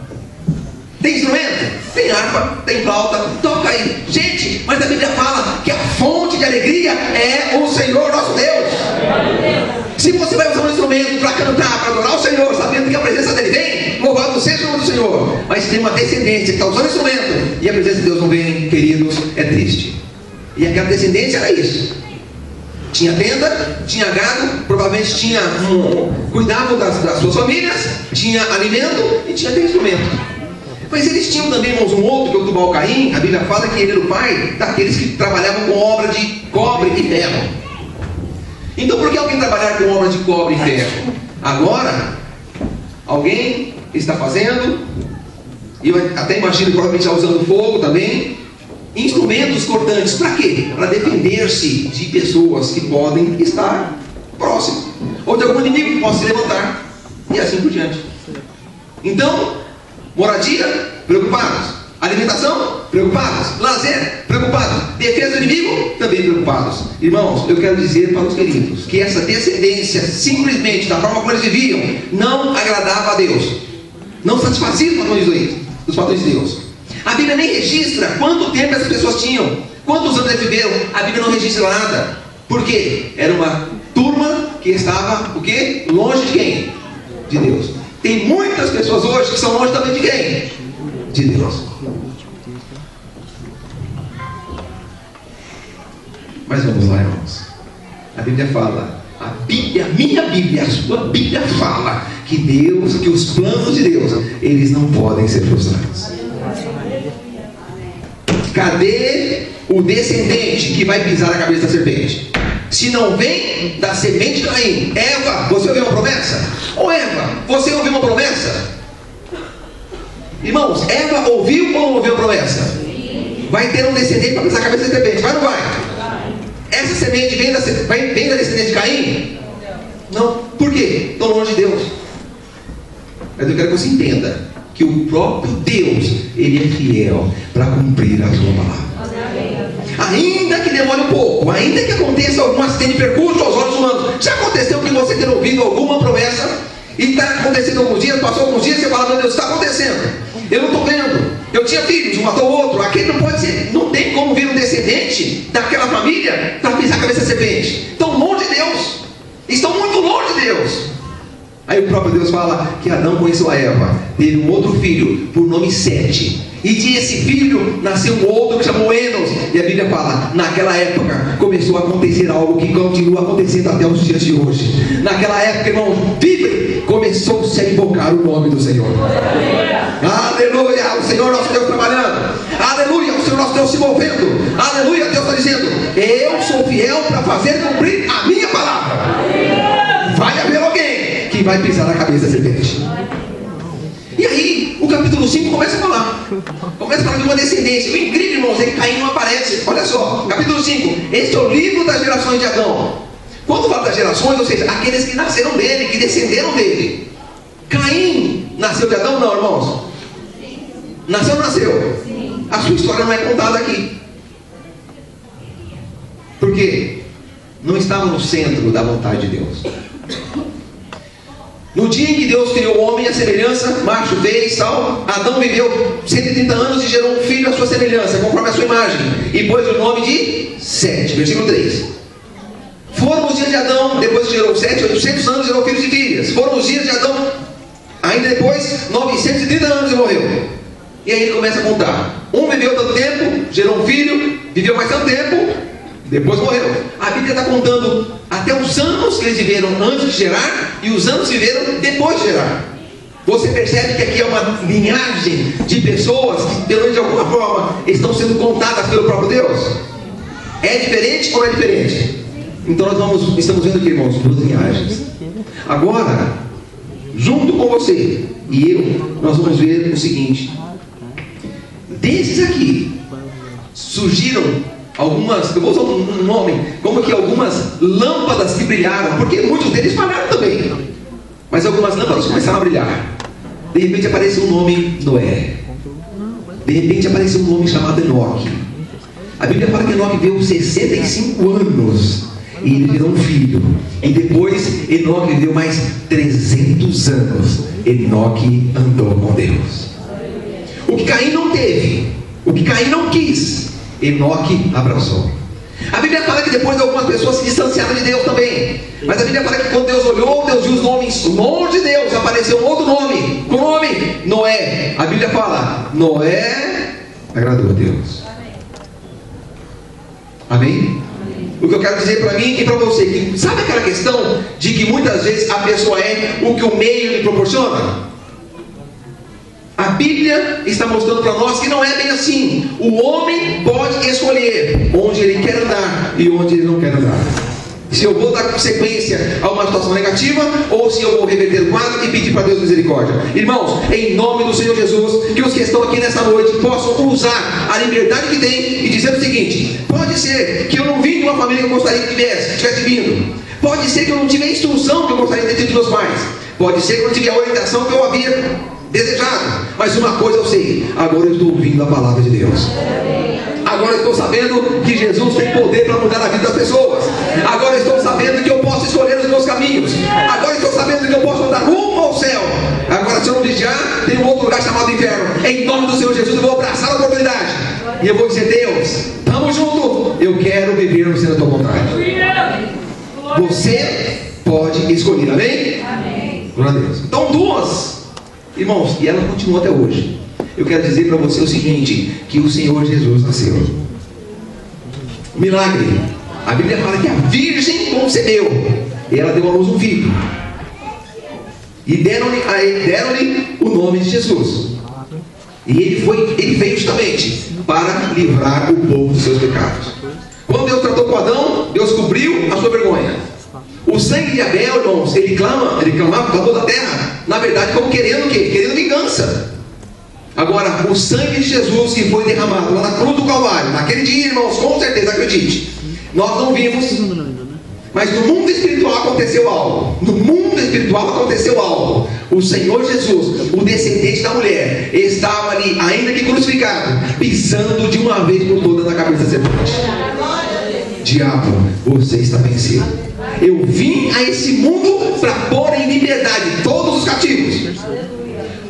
Tem instrumento? Tem harpa, tem flauta, toca aí. Gente, mas a Bíblia fala que a fonte de alegria é o Senhor nosso Deus. Se você vai usar um instrumento para cantar, para adorar o Senhor, sabendo que a presença dele vem, louvado seja o nome do Senhor. Mas tem uma descendência que está usando o instrumento e a presença de Deus não vem, queridos, é triste. E aquela descendência era isso. Tinha tenda, tinha gado, provavelmente cuidavam das suas famílias, tinha alimento e tinha até instrumento. Mas eles tinham também, irmãos, um outro, que é o Tubal-Caim. A Bíblia fala que ele era o pai daqueles que trabalhavam com obra de cobre e ferro. Então, por que alguém trabalhar com obra de cobre e ferro? Agora, alguém está fazendo, e eu até imagino que provavelmente está usando fogo também, instrumentos cortantes. Para quê? Para defender-se de pessoas que podem estar próximas, ou de algum inimigo que possa se levantar, e assim por diante. Então, moradia, preocupados. Alimentação, preocupados. Lazer, preocupados. Defesa do inimigo, também preocupados. Irmãos, eu quero dizer para os queridos que essa descendência, simplesmente da forma como eles viviam, não agradava a Deus, não satisfazia os padrões de Deus. A Bíblia nem registra quanto tempo essas pessoas tinham Quantos anos eles viveram? A Bíblia não registra nada. Por quê? Era uma turma que estava, o quê? Longe de quem? De Deus. Tem muitas pessoas hoje que são longe também de quem? De Deus. Mas vamos lá, irmãos. A Bíblia fala, minha Bíblia, a sua Bíblia fala que Deus, que os planos de Deus, eles não podem ser frustrados. Cadê o descendente que vai pisar a cabeça da serpente? Se não vem da semente de Caim. Eva, você ouviu uma promessa? Ô Eva, você ouviu uma promessa? Irmãos, Eva ouviu ou não ouviu a promessa? Vai ter um descendente para pisar a cabeça da serpente, vai ou não vai? Essa semente vem da descendente de Caim? Não. Por quê? Estão longe de Deus. Mas eu quero que você entenda que o próprio Deus, Ele é fiel para cumprir a sua palavra. Ainda que demore um pouco, ainda que aconteça algum acidente de percurso aos olhos humanos. Já aconteceu que você ter ouvido alguma promessa e está acontecendo alguns dias, passou alguns dias e você fala, meu Deus, está acontecendo, eu não estou vendo, eu tinha filhos, um matou o outro, aquele não pode ser, não tem como vir um descendente daquela família para pisar a cabeça da serpente. Estão longe de Deus, estão muito longe de Deus. Aí o próprio Deus fala que Adão conheceu a Eva, teve um outro filho por nome Sete, e de esse filho nasceu um outro que chamou Enos. E a Bíblia fala, naquela época começou a acontecer algo que continua acontecendo até os dias de hoje. Naquela época, irmãos, vive, começou-se a invocar o nome do Senhor. Aleluia, o Senhor nosso Deus trabalhando. Aleluia, o Senhor nosso Deus se movendo. Aleluia, Deus está dizendo, eu sou fiel para fazer cumprir a minha palavra. Vai haver alguém que vai pisar na cabeça da serpente. E aí, o capítulo 5 começa a falar. Começa a falar de uma descendência. O incrível, irmãos, é que Caim não aparece. Olha só, capítulo 5. Este é o livro das gerações de Adão. Quando fala das gerações, ou seja, aqueles que nasceram dele, que descenderam dele. Caim nasceu de Adão? Não, irmãos. Nasceu ou não nasceu? A sua história não é contada aqui. Por quê? Não estava no centro da vontade de Deus. No dia em que Deus criou o homem à semelhança, macho, fez, tal, Adão viveu 130 anos e gerou um filho à sua semelhança, conforme a sua imagem, e pôs o nome de Sete, versículo 3. Foram os dias de Adão, depois que gerou 7, 800 anos, gerou filhos e filhas. Foram os dias de Adão, ainda depois, 930 anos e morreu. E aí ele começa a contar. Um viveu tanto tempo, gerou um filho, viveu mais tanto tempo, depois morreu. A Bíblia está contando até os anos que eles viveram antes de gerar e os anos que viveram depois de gerar. Você percebe que aqui é uma linhagem de pessoas que, pelo menos de alguma forma, estão sendo contadas pelo próprio Deus. É diferente ou não é diferente? Então nós estamos vendo aqui, irmãos, duas linhagens. Agora, junto com você e eu, nós vamos ver o seguinte. Desses aqui, surgiram algumas, eu vou usar um nome, como que algumas lâmpadas que brilharam, porque muitos deles falharam também, mas algumas lâmpadas começaram a brilhar. De repente apareceu um nome Noé, de repente apareceu um nome chamado Enoque. A Bíblia fala que Enoque viveu 65 anos e ele gerou um filho, e depois Enoque viveu mais 300 anos. Enoque andou com Deus. O que Caim não teve, o que Caim não quis, Enoque abraçou. A Bíblia fala que depois algumas pessoas se distanciaram de Deus também. Mas a Bíblia fala que quando Deus olhou, Deus viu os nomes longe de Deus, apareceu um outro nome. Com o nome Noé. A Bíblia fala, Noé agradou a Deus. Amém? O que eu quero dizer para mim e para você, que sabe aquela questão de que muitas vezes a pessoa é o que o meio lhe proporciona? A Bíblia está mostrando para nós que não é bem assim. O homem pode escolher onde ele quer andar e onde ele não quer andar. Se eu vou dar consequência a uma situação negativa, ou se eu vou reverter o quadro e pedir para Deus misericórdia. Irmãos, em nome do Senhor Jesus, que os que estão aqui nessa noite possam usar a liberdade que tem e dizer o seguinte: pode ser que eu não vim de uma família que eu gostaria que tivesse vindo. Pode ser que eu não tive a instrução que eu gostaria de ter tido dos meus pais. Pode ser que eu não tive a orientação que eu havia desejado, mas uma coisa eu sei: agora eu estou ouvindo a palavra de Deus. Agora eu estou sabendo que Jesus tem poder para mudar a vida das pessoas. Agora eu estou sabendo que eu posso escolher os meus caminhos. Agora eu estou sabendo que eu posso andar rumo ao céu. Agora, se eu não vigiar, tem um outro lugar chamado inferno. Em nome do Senhor Jesus, eu vou abraçar a oportunidade e eu vou dizer: Deus, estamos juntos. Você pode escolher, amém? Amém. Glória a Deus. Então, duas, irmãos, e ela continua até hoje. Eu quero dizer para você o seguinte: que o Senhor Jesus nasceu. Milagre. A Bíblia fala que a virgem concebeu, e ela deu à luz um filho, e deram-lhe o nome de Jesus. E ele veio justamente para livrar o povo dos seus pecados. Quando Deus tratou com Adão, Deus cobriu a sua vergonha. O sangue de Abel, irmãos, ele clamava para toda a terra, na verdade, como querendo o quê? Querendo vingança. Agora, o sangue de Jesus que foi derramado lá na cruz do Calvário, naquele dia, irmãos, com certeza, acredite, nós não vimos, mas no mundo espiritual aconteceu algo. No mundo espiritual aconteceu algo. O Senhor Jesus, o descendente da mulher, estava ali, ainda que crucificado, pisando de uma vez por todas na cabeça da serpente. Diabo, você está vencido. Eu vim a esse mundo para pôr em liberdade todos os cativos.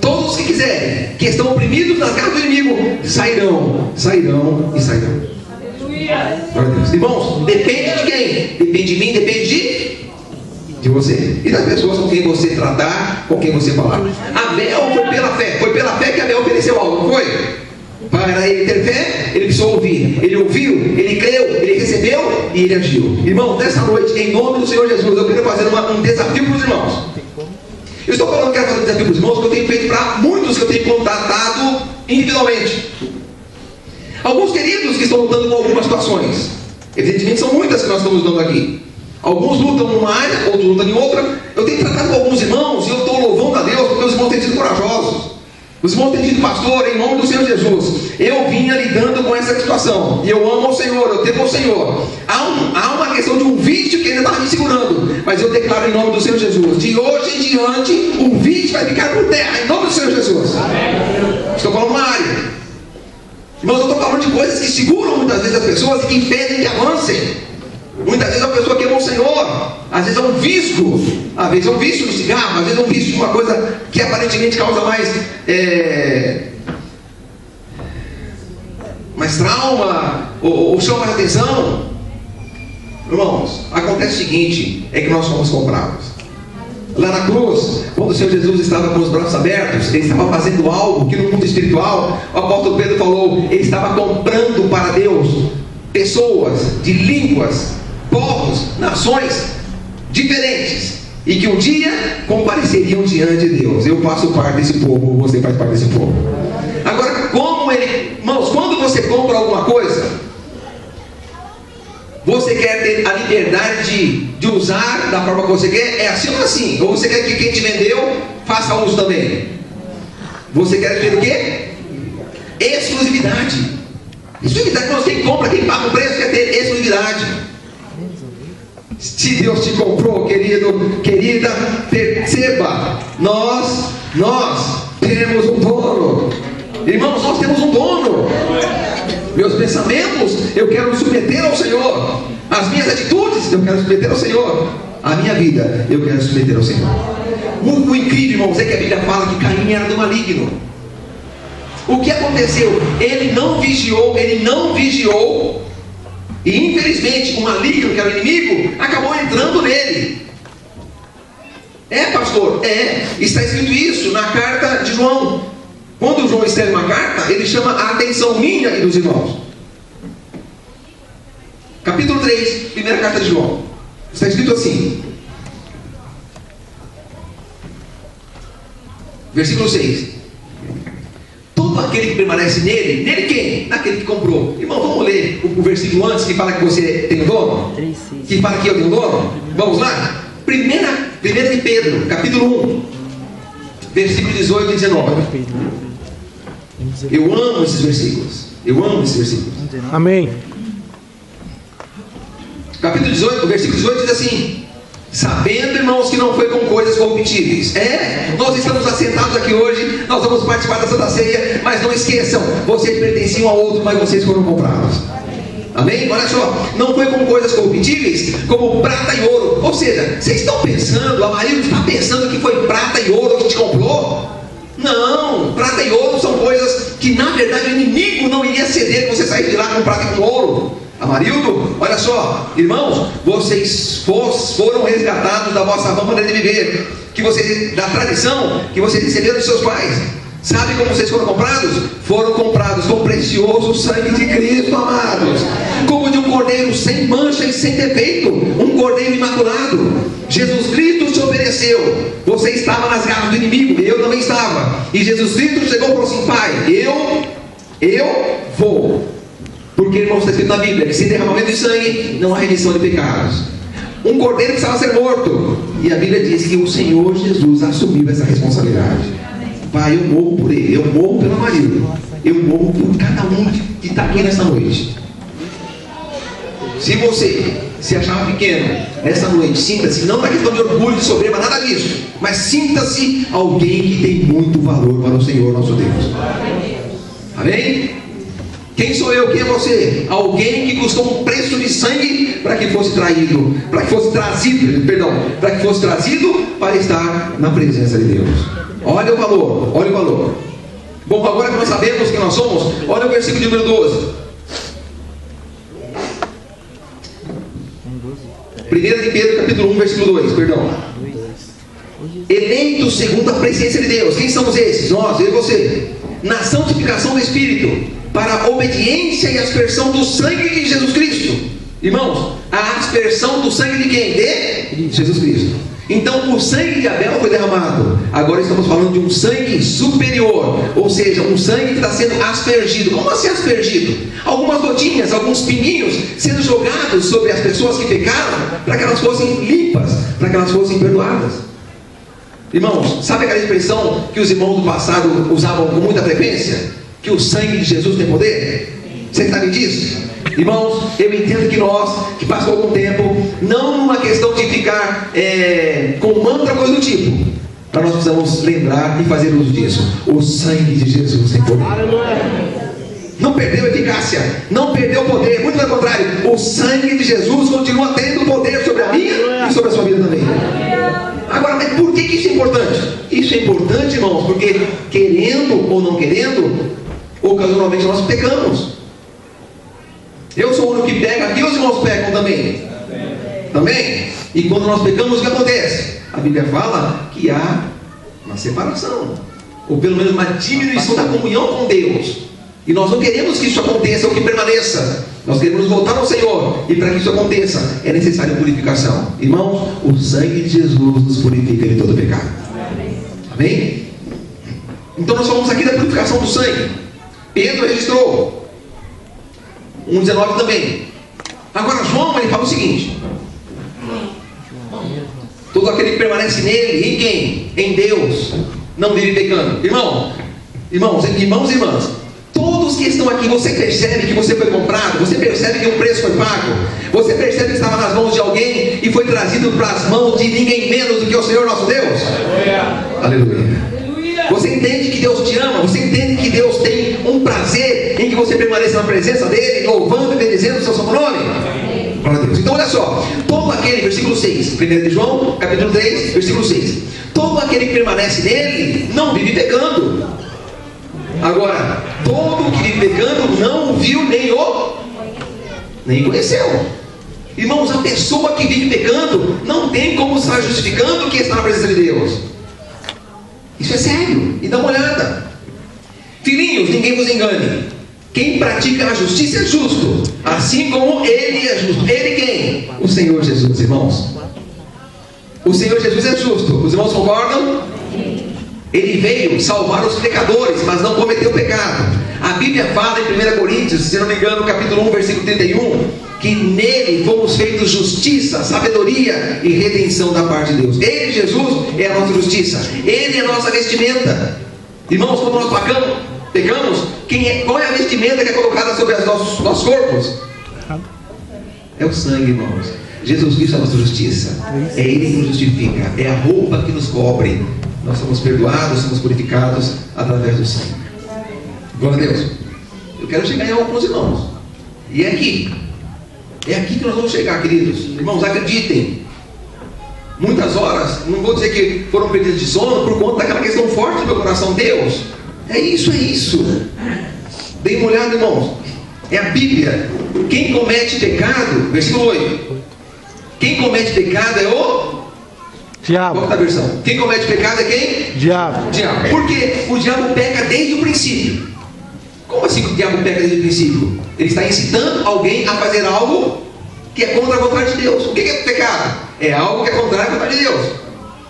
Todos os que quiserem, que estão oprimidos nas garras do inimigo, sairão e sairão. Glória a Deus. Irmãos, depende de quem? Depende de mim, depende de você. E das pessoas com quem você tratar, com quem você falar. Abel foi pela fé que Abel ofereceu algo, não foi? Para ele ter fé, ele precisou ouvir. Ele ouviu, ele creu, ele recebeu e ele agiu. Irmão, nessa noite, em nome do Senhor Jesus, eu quero fazer um desafio para os irmãos. Eu estou falando que quero fazer um desafio para os irmãos, que eu tenho feito para muitos que eu tenho contatado individualmente. Alguns queridos que estão lutando com algumas situações. Evidentemente são muitas que nós estamos dando aqui. Alguns lutam numa área, outros lutam em outra. Eu tenho tratado com alguns irmãos e eu estou louvando a Deus porque os irmãos têm sido corajosos. Os irmãos têm dito: pastor, em nome do Senhor Jesus, eu vinha lidando com essa situação, e eu amo ao Senhor, eu temo ao Senhor. Há uma questão de um vício que ainda estava me segurando, mas eu declaro em nome do Senhor Jesus, de hoje em diante, o vício vai ficar por terra, em nome do Senhor Jesus. Amém. Estou falando uma área. Irmãos, eu estou falando de coisas que seguram muitas vezes as pessoas e que impedem que avancem. Muitas vezes a pessoa quer o Senhor, às vezes é um vício, às vezes é um vício no cigarro, às vezes é um vício de uma coisa que aparentemente causa mais trauma, ou chama mais atenção. Irmãos, acontece o seguinte, é que nós somos comprados. Lá na cruz, quando o Senhor Jesus estava com os braços abertos, ele estava fazendo algo que no mundo espiritual, o apóstolo Pedro falou, ele estava comprando para Deus pessoas de línguas, povos, nações diferentes, e que um dia compareceriam diante de Deus. Eu faço parte desse povo, você faz parte desse povo. Agora, irmãos, quando você compra alguma coisa, você quer ter a liberdade de usar da forma que você quer? É assim ou assim? Ou você quer que quem te vendeu faça uso também? Você quer ter o quê? Exclusividade. Exclusividade, irmãos, quem compra, quem paga o preço quer ter exclusividade. Se Deus te comprou, querido, querida, perceba, nós temos um dono. Irmãos, nós temos um dono. Meus pensamentos, eu quero me submeter ao Senhor. As minhas atitudes, eu quero submeter ao Senhor. A minha vida, eu quero submeter ao Senhor. O incrível, irmãos, é que a Bíblia fala que Caim era do maligno. O que aconteceu? Ele não vigiou, e infelizmente o maligno, que era o inimigo, acabou entrando nele. É, pastor? É, está escrito isso na carta de João. Quando João escreve uma carta, ele chama a atenção minha e dos irmãos. Capítulo 3, primeira carta de João. Está escrito assim, versículo 6: todo aquele que permanece nele quem? Naquele que comprou. Irmão, vamos ler o versículo antes, que fala que você tem um dono? Que fala que eu tenho um dono? Vamos lá? Primeira de Pedro, capítulo 1, versículo 18 e 19. Eu amo esses versículos. Amém. Capítulo 18, versículo 18 diz assim: sabendo, irmãos, que não foi com coisas corruptíveis. Nós estamos assentados aqui hoje, nós vamos participar da Santa Ceia, mas não esqueçam, vocês pertenciam a outro, mas vocês foram comprados. Amém? Olha só, não foi com coisas corruptíveis, como prata e ouro. Ou seja, vocês estão pensando, a Maria está pensando que foi prata e ouro que te comprou? Não, prata e ouro são coisas que na verdade o inimigo não iria ceder que você saísse de lá com prata e com ouro. Amarildo, olha só, irmãos, vocês foram resgatados da vossa vã maneira de viver, da tradição que vocês receberam dos seus pais. Sabe como vocês foram comprados? Foram comprados com o precioso sangue de Cristo, amados, como de um cordeiro sem mancha e sem defeito, um cordeiro imaculado. Jesus Cristo te ofereceu. Você estava nas garras do inimigo, eu também estava, e Jesus Cristo chegou e falou assim: Pai, eu vou. Porque, irmãos, está escrito na Bíblia que sem derramamento de sangue não há remissão de pecados. Um cordeiro que precisava ser morto, e a Bíblia diz que o Senhor Jesus assumiu essa responsabilidade. Pai, eu morro por ele, eu morro pelo marido, eu morro por cada um que está aqui nessa noite. Se você se achava pequeno nessa noite, sinta-se, não na questão de orgulho, de soberba, nada disso, mas sinta-se alguém que tem muito valor para o Senhor nosso Deus. Amém? Quem sou eu? Quem é você? Alguém que custou um preço de sangue para que fosse trazido para estar na presença de Deus. Olha o valor, olha o valor. Bom, agora que nós sabemos quem nós somos, olha o versículo de número 12. 1 de Pedro, capítulo 1, versículo 2, perdão. Eleitos segundo a presciência de Deus. Quem somos esses? Nós, eu e você. Na santificação do Espírito, para a obediência e aspersão do sangue de Jesus Cristo. Irmãos, a aspersão do sangue de quem? De Jesus Cristo. Então o sangue de Abel foi derramado. Agora estamos falando de um sangue superior, ou seja, um sangue que está sendo aspergido. Como assim aspergido? Algumas gotinhas, alguns pinguinhos sendo jogados sobre as pessoas que pecaram, para que elas fossem limpas, para que elas fossem perdoadas. Irmãos, sabe aquela expressão que os irmãos do passado usavam com muita frequência? Que o sangue de Jesus tem poder? Você sabe disso? Irmãos, eu entendo que nós, que passou algum tempo, não numa questão de ficar com mantra, coisa do tipo, mas nós precisamos lembrar e fazer uso disso. O sangue de Jesus tem poder. Não perdeu eficácia, não perdeu poder, muito pelo contrário, o sangue de Jesus continua tendo poder sobre a minha e sobre a sua vida também. Agora, mas por que isso é importante? Isso é importante, irmãos, porque querendo ou não querendo, ocasionalmente nós pecamos. Eu sou o único que pega aqui, os irmãos pecam também. Também? E quando nós pecamos, o que acontece? A Bíblia fala que há uma separação, ou pelo menos uma diminuição da comunhão com Deus. E nós não queremos que isso aconteça ou que permaneça. Nós queremos voltar ao Senhor. E para que isso aconteça, é necessária purificação. Irmãos, o sangue de Jesus nos purifica de todo pecado. Amém? Então nós falamos aqui da purificação do sangue. Pedro registrou 1,19 também. Agora João, ele fala o seguinte: todo aquele que permanece nele, em quem? Em Deus, não vive pecando. Irmãos e irmãs, todos que estão aqui, você percebe que você foi comprado, você percebe que um preço foi pago, você percebe que estava nas mãos de alguém e foi trazido para as mãos de ninguém menos do que o Senhor nosso Deus. Aleluia. Você entende que Deus te ama, você entende que Deus tem um prazer em que você permaneça na presença dele, louvando e bendizendo o seu santo nome. Glória a Deus. Então olha só, todo aquele, versículo 6, 1 de João, capítulo 3, versículo 6, todo aquele que permanece nele, não vive pecando. Agora, todo que vive pecando não o viu nem conheceu. Irmãos, a pessoa que vive pecando não tem como estar justificando que está na presença de Deus. Isso é sério, e dá uma olhada. Filhinhos, ninguém vos engane. Quem pratica a justiça é justo, assim como ele é justo. Ele quem? O Senhor Jesus, irmãos. O Senhor Jesus é justo. Os irmãos concordam? Ele veio salvar os pecadores, mas não cometeu pecado. A Bíblia fala em 1 Coríntios, se não me engano, capítulo 1, versículo 31, que nele fomos feitos justiça, sabedoria e redenção da parte de Deus. Ele, Jesus, é a nossa justiça. Ele é a nossa vestimenta. Irmãos, quando nós pecamos, qual é a vestimenta que é colocada sobre os nossos corpos? É o sangue, irmãos. Jesus Cristo é a nossa justiça. É Ele que nos justifica. É a roupa que nos cobre. Nós somos perdoados, somos purificados através do sangue. Glória a Deus. Eu quero chegar em alguns irmãos. E é aqui. É aqui que nós vamos chegar, queridos. Irmãos, acreditem. Muitas horas, não vou dizer que foram perdidas de sono por conta daquela questão forte do meu coração. Deus, é isso. Dê uma olhada, irmãos. É a Bíblia. Quem comete pecado, versículo 8. Quem comete pecado é o Diabo. Qual é a versão? Quem comete pecado é quem? Diabo. Diabo. Porque o diabo peca desde o princípio. Como assim que o diabo peca desde o princípio? Ele está incitando alguém a fazer algo que é contra a vontade de Deus. O que é pecado? É algo que é contrário à vontade de Deus.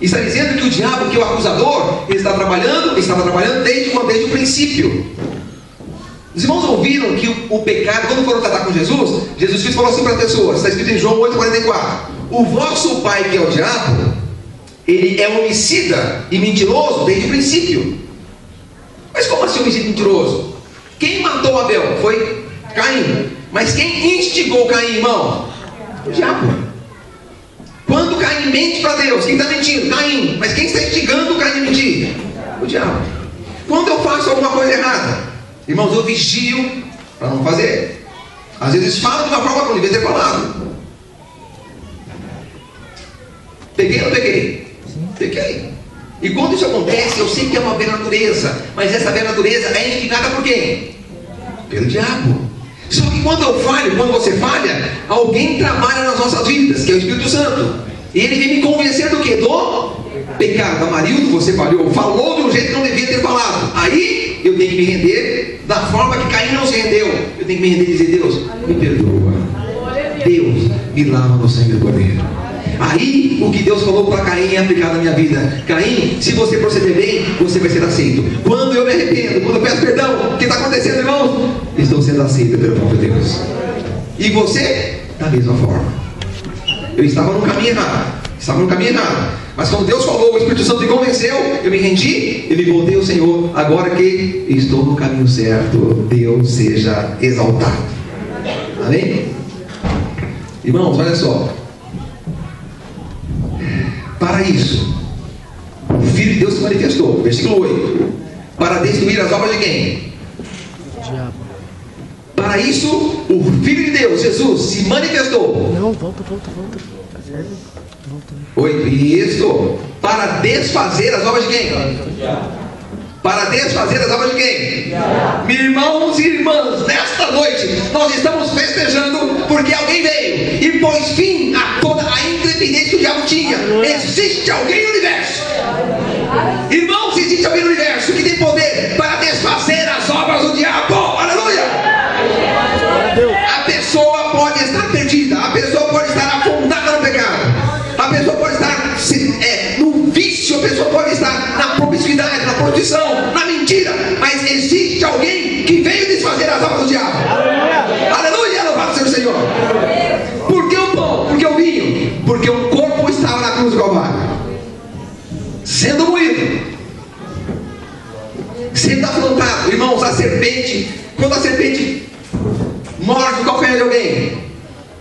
Está dizendo que o diabo, que é o acusador, ele estava trabalhando desde o princípio. Os irmãos ouviram que o pecado, quando foram tratar com Jesus, Jesus Cristo falou assim para as pessoas, está escrito em João 8,44: o vosso pai, que é o diabo, ele é homicida e mentiroso desde o princípio. Mas como assim homicida e mentiroso? Quem matou Abel? Foi Caim. Mas quem instigou Caim, irmão? O diabo. Quando Caim mente para Deus, quem está mentindo? Caim. Mas quem está instigando Caim a mentir? O diabo. Quando eu faço alguma coisa errada, irmãos, eu vigio para não fazer. Às vezes falo de uma forma que eu não devia ter falado. Peguei ou não peguei? Peguei. E quando isso acontece, eu sei que é uma velha natureza. Mas essa velha natureza é instigada por quem? Pelo diabo. Só que quando eu falho, quando você falha, alguém trabalha nas nossas vidas, que é o Espírito Santo. E ele vem me convencer do quê? Do pecado. Amarildo, você falou de um jeito que não devia ter falado. Aí eu tenho que me render da forma que Caim não se rendeu. Eu tenho que me render e dizer: Deus, me perdoa. Deus, me lava no sangue do Cordeiro. Aí o que Deus falou para Caim é aplicado na minha vida. Caim, se você proceder bem, você vai ser aceito. Quando eu me arrependo, quando eu peço perdão, o que está acontecendo, irmãos? Estou sendo aceito pelo próprio Deus. E você, da mesma forma. Eu estava no caminho errado. Mas quando Deus falou, o Espírito Santo me convenceu, eu me rendi, eu me voltei ao Senhor. Agora que estou no caminho certo, Deus seja exaltado. Amém? Irmãos, olha só. Para isso, o Filho de Deus se manifestou. Versículo 8. Para destruir as obras de quem? Diabo. Para isso, o Filho de Deus, Jesus, se manifestou. Não, volta. 8. Isso. Para desfazer as obras de quem? Para desfazer as obras de quem? Irmãos e irmãs, nesta noite nós estamos festejando porque alguém veio e pôs fim a toda a independência que o diabo tinha. Existe alguém no universo. Irmãos, existe alguém no universo que tem poder para desfazer as obras do diabo. Aleluia! A pessoa pode estar perdida, a pessoa pode estar afundada no pecado, a pessoa pode estar no vício, a pessoa pode estar na promiscuidade, na prostituição, na mentira, mas existe alguém que veio desfazer as obras do diabo. Aleluia! Louvado seja o Senhor. Por que o pão? Por que o vinho? Porque o corpo estava na cruz do Calvário, sendo moído, sendo afrontado. Irmãos, a serpente, quando a serpente morde o calcanhar de alguém,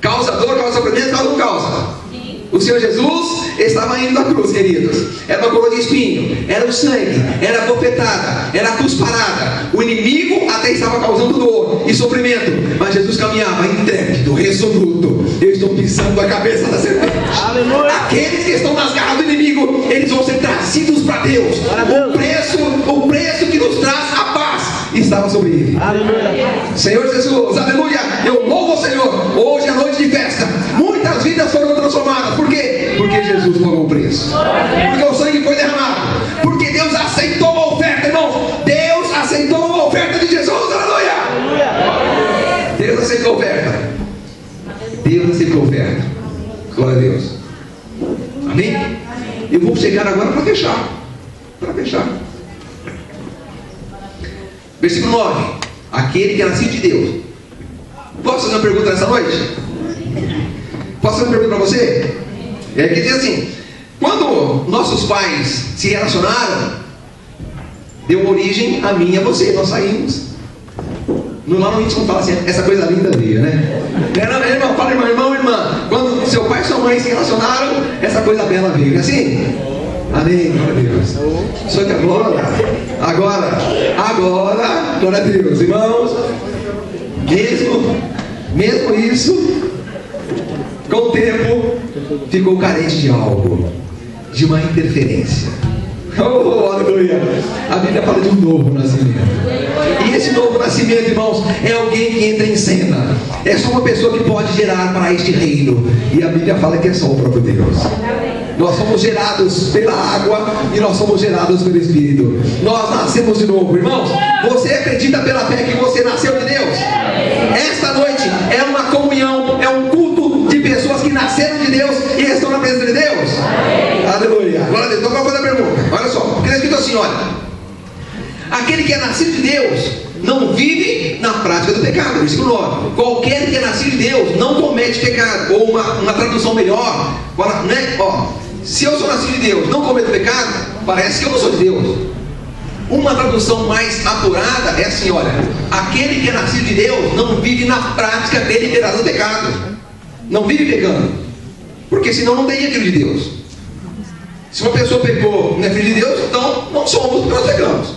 causa dor, causa sofrimento, causa ou não causa? O Senhor Jesus estava indo da cruz, queridos. Era uma coroa de espinho, era o sangue, era a bofetada, era a cusparada. O inimigo até estava causando dor e sofrimento, mas Jesus caminhava intrépido, resoluto. Eu estou pisando a cabeça da serpente. Aleluia. Aqueles que estão nas garras do inimigo, eles vão ser trazidos para Deus. O preço que nos traz a paz estava sobre ele. Aleluia. Senhor Jesus, aleluia. Eu louvo o Senhor. Hoje é noite de festa. Muitas vidas foram transformadas. Por quê? Porque Jesus pagou o preço. Porque o sangue foi derramado. Porque Deus aceitou a oferta, irmãos. Deus aceitou a oferta de Jesus. Aleluia. Deus aceitou a oferta. Deus aceitou a oferta. Glória a Deus. Amém? Eu vou chegar agora para fechar. Versículo 9. Aquele que é nascido de Deus. Posso fazer uma pergunta nessa noite? Posso fazer uma pergunta para você? É que diz assim: quando nossos pais se relacionaram, deu origem a mim e a você. Nós saímos. Normalmente não fala assim, essa coisa linda veio, né? Irmão, fala irmã. Quando seu pai e sua mãe se relacionaram, essa coisa bela veio. Não é assim? Amém, glória a Deus. Só que agora, glória a Deus, irmãos. Mesmo isso, com o tempo, ficou carente de algo, de uma interferência. Oh, aleluia. A Bíblia fala de um novo nascimento. E esse novo nascimento, irmãos, é alguém que entra em cena. É só uma pessoa que pode gerar para este reino. E a Bíblia fala que é só o próprio Deus. Nós somos gerados pela água e nós somos gerados pelo Espírito. Nós nascemos de novo, irmãos. Você acredita pela fé que você nasceu de Deus? Esta noite é uma comunhão, é um culto de pessoas que nasceram de Deus e estão na presença de Deus. Aleluia. Glória a Deus. Então qual foi a pergunta? Olha só, porque está escrito assim, olha: aquele que é nascido de Deus não vive na prática do pecado. Versículo 9. Qualquer que é nascido de Deus não comete pecado. Ou uma tradução melhor, né? Se eu sou nascido de Deus, não cometo pecado, parece que eu não sou de Deus. Uma tradução mais apurada é assim, olha: aquele que é nascido de Deus não vive na prática deliberada do pecado. Não vive pecando, porque senão não teria filho de Deus. Se uma pessoa pecou, não é filho de Deus, então não somos, porque nós pecamos.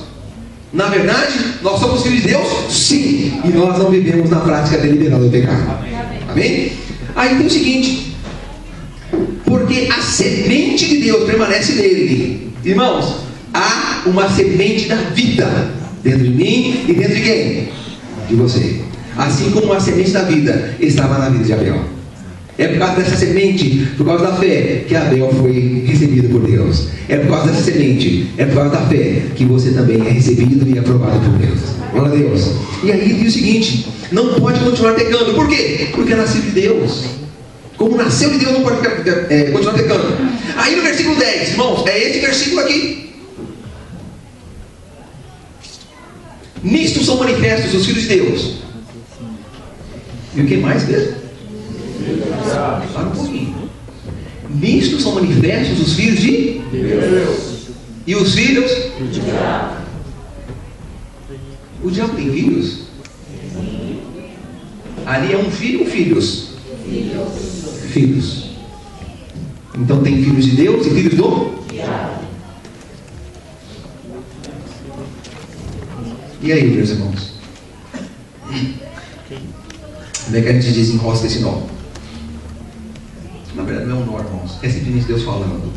Na verdade, nós somos filhos de Deus, sim, e nós não vivemos na prática deliberada do pecado. Amém? Aí tem o seguinte: porque a semente de Deus permanece nele. Irmãos, há uma semente da vida dentro de mim e dentro de quem? De você. Assim como a semente da vida estava na vida de Abel. É por causa dessa semente, por causa da fé, que Abel foi recebido por Deus. É por causa dessa semente, é por causa da fé, que você também é recebido e aprovado por Deus. Glória a Deus. E aí diz o seguinte: não pode continuar pecando. Por quê? Porque é nascido de Deus. Como nasceu de Deus, não pode continuar pecando. Aí no versículo 10, irmãos, é esse versículo aqui: nisto são manifestos os filhos de Deus. E o que mais mesmo? Para um pouquinho. Nisto são manifestos os filhos de Deus. E os filhos do diabo. O diabo tem filhos? Ali é um filho ou filhos? Filhos. Então tem filhos de Deus e filhos do diabo. E aí, meus irmãos? Como é que a gente desenrosca esse nó? Na verdade não é um nó, irmãos. É simplesmente Deus falando.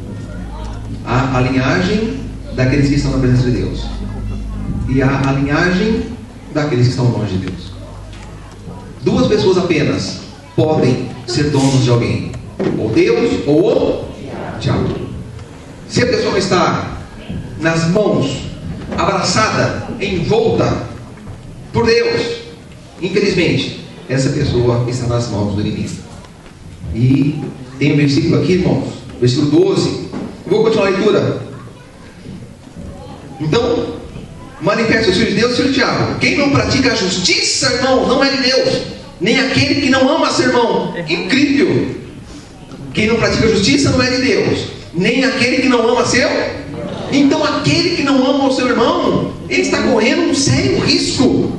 Há a linhagem daqueles que estão na presença de Deus. E há a linhagem daqueles que estão longe de Deus. Duas pessoas apenas podem ser donos de alguém: ou Deus ou o diabo. Se a pessoa não está nas mãos, abraçada, envolta por Deus, infelizmente essa pessoa está nas mãos do inimigo. E tem um versículo aqui, irmãos, versículo 12. Vou continuar a leitura. Então, manifesta os filhos de Deus e os filhos do diabo. Quem não pratica a justiça, irmão, não é de Deus, nem aquele que não ama seu irmão. Incrível. Quem não pratica a justiça não é de Deus, nem aquele que não ama seu. Então aquele que não ama o seu irmão, ele está correndo um sério risco.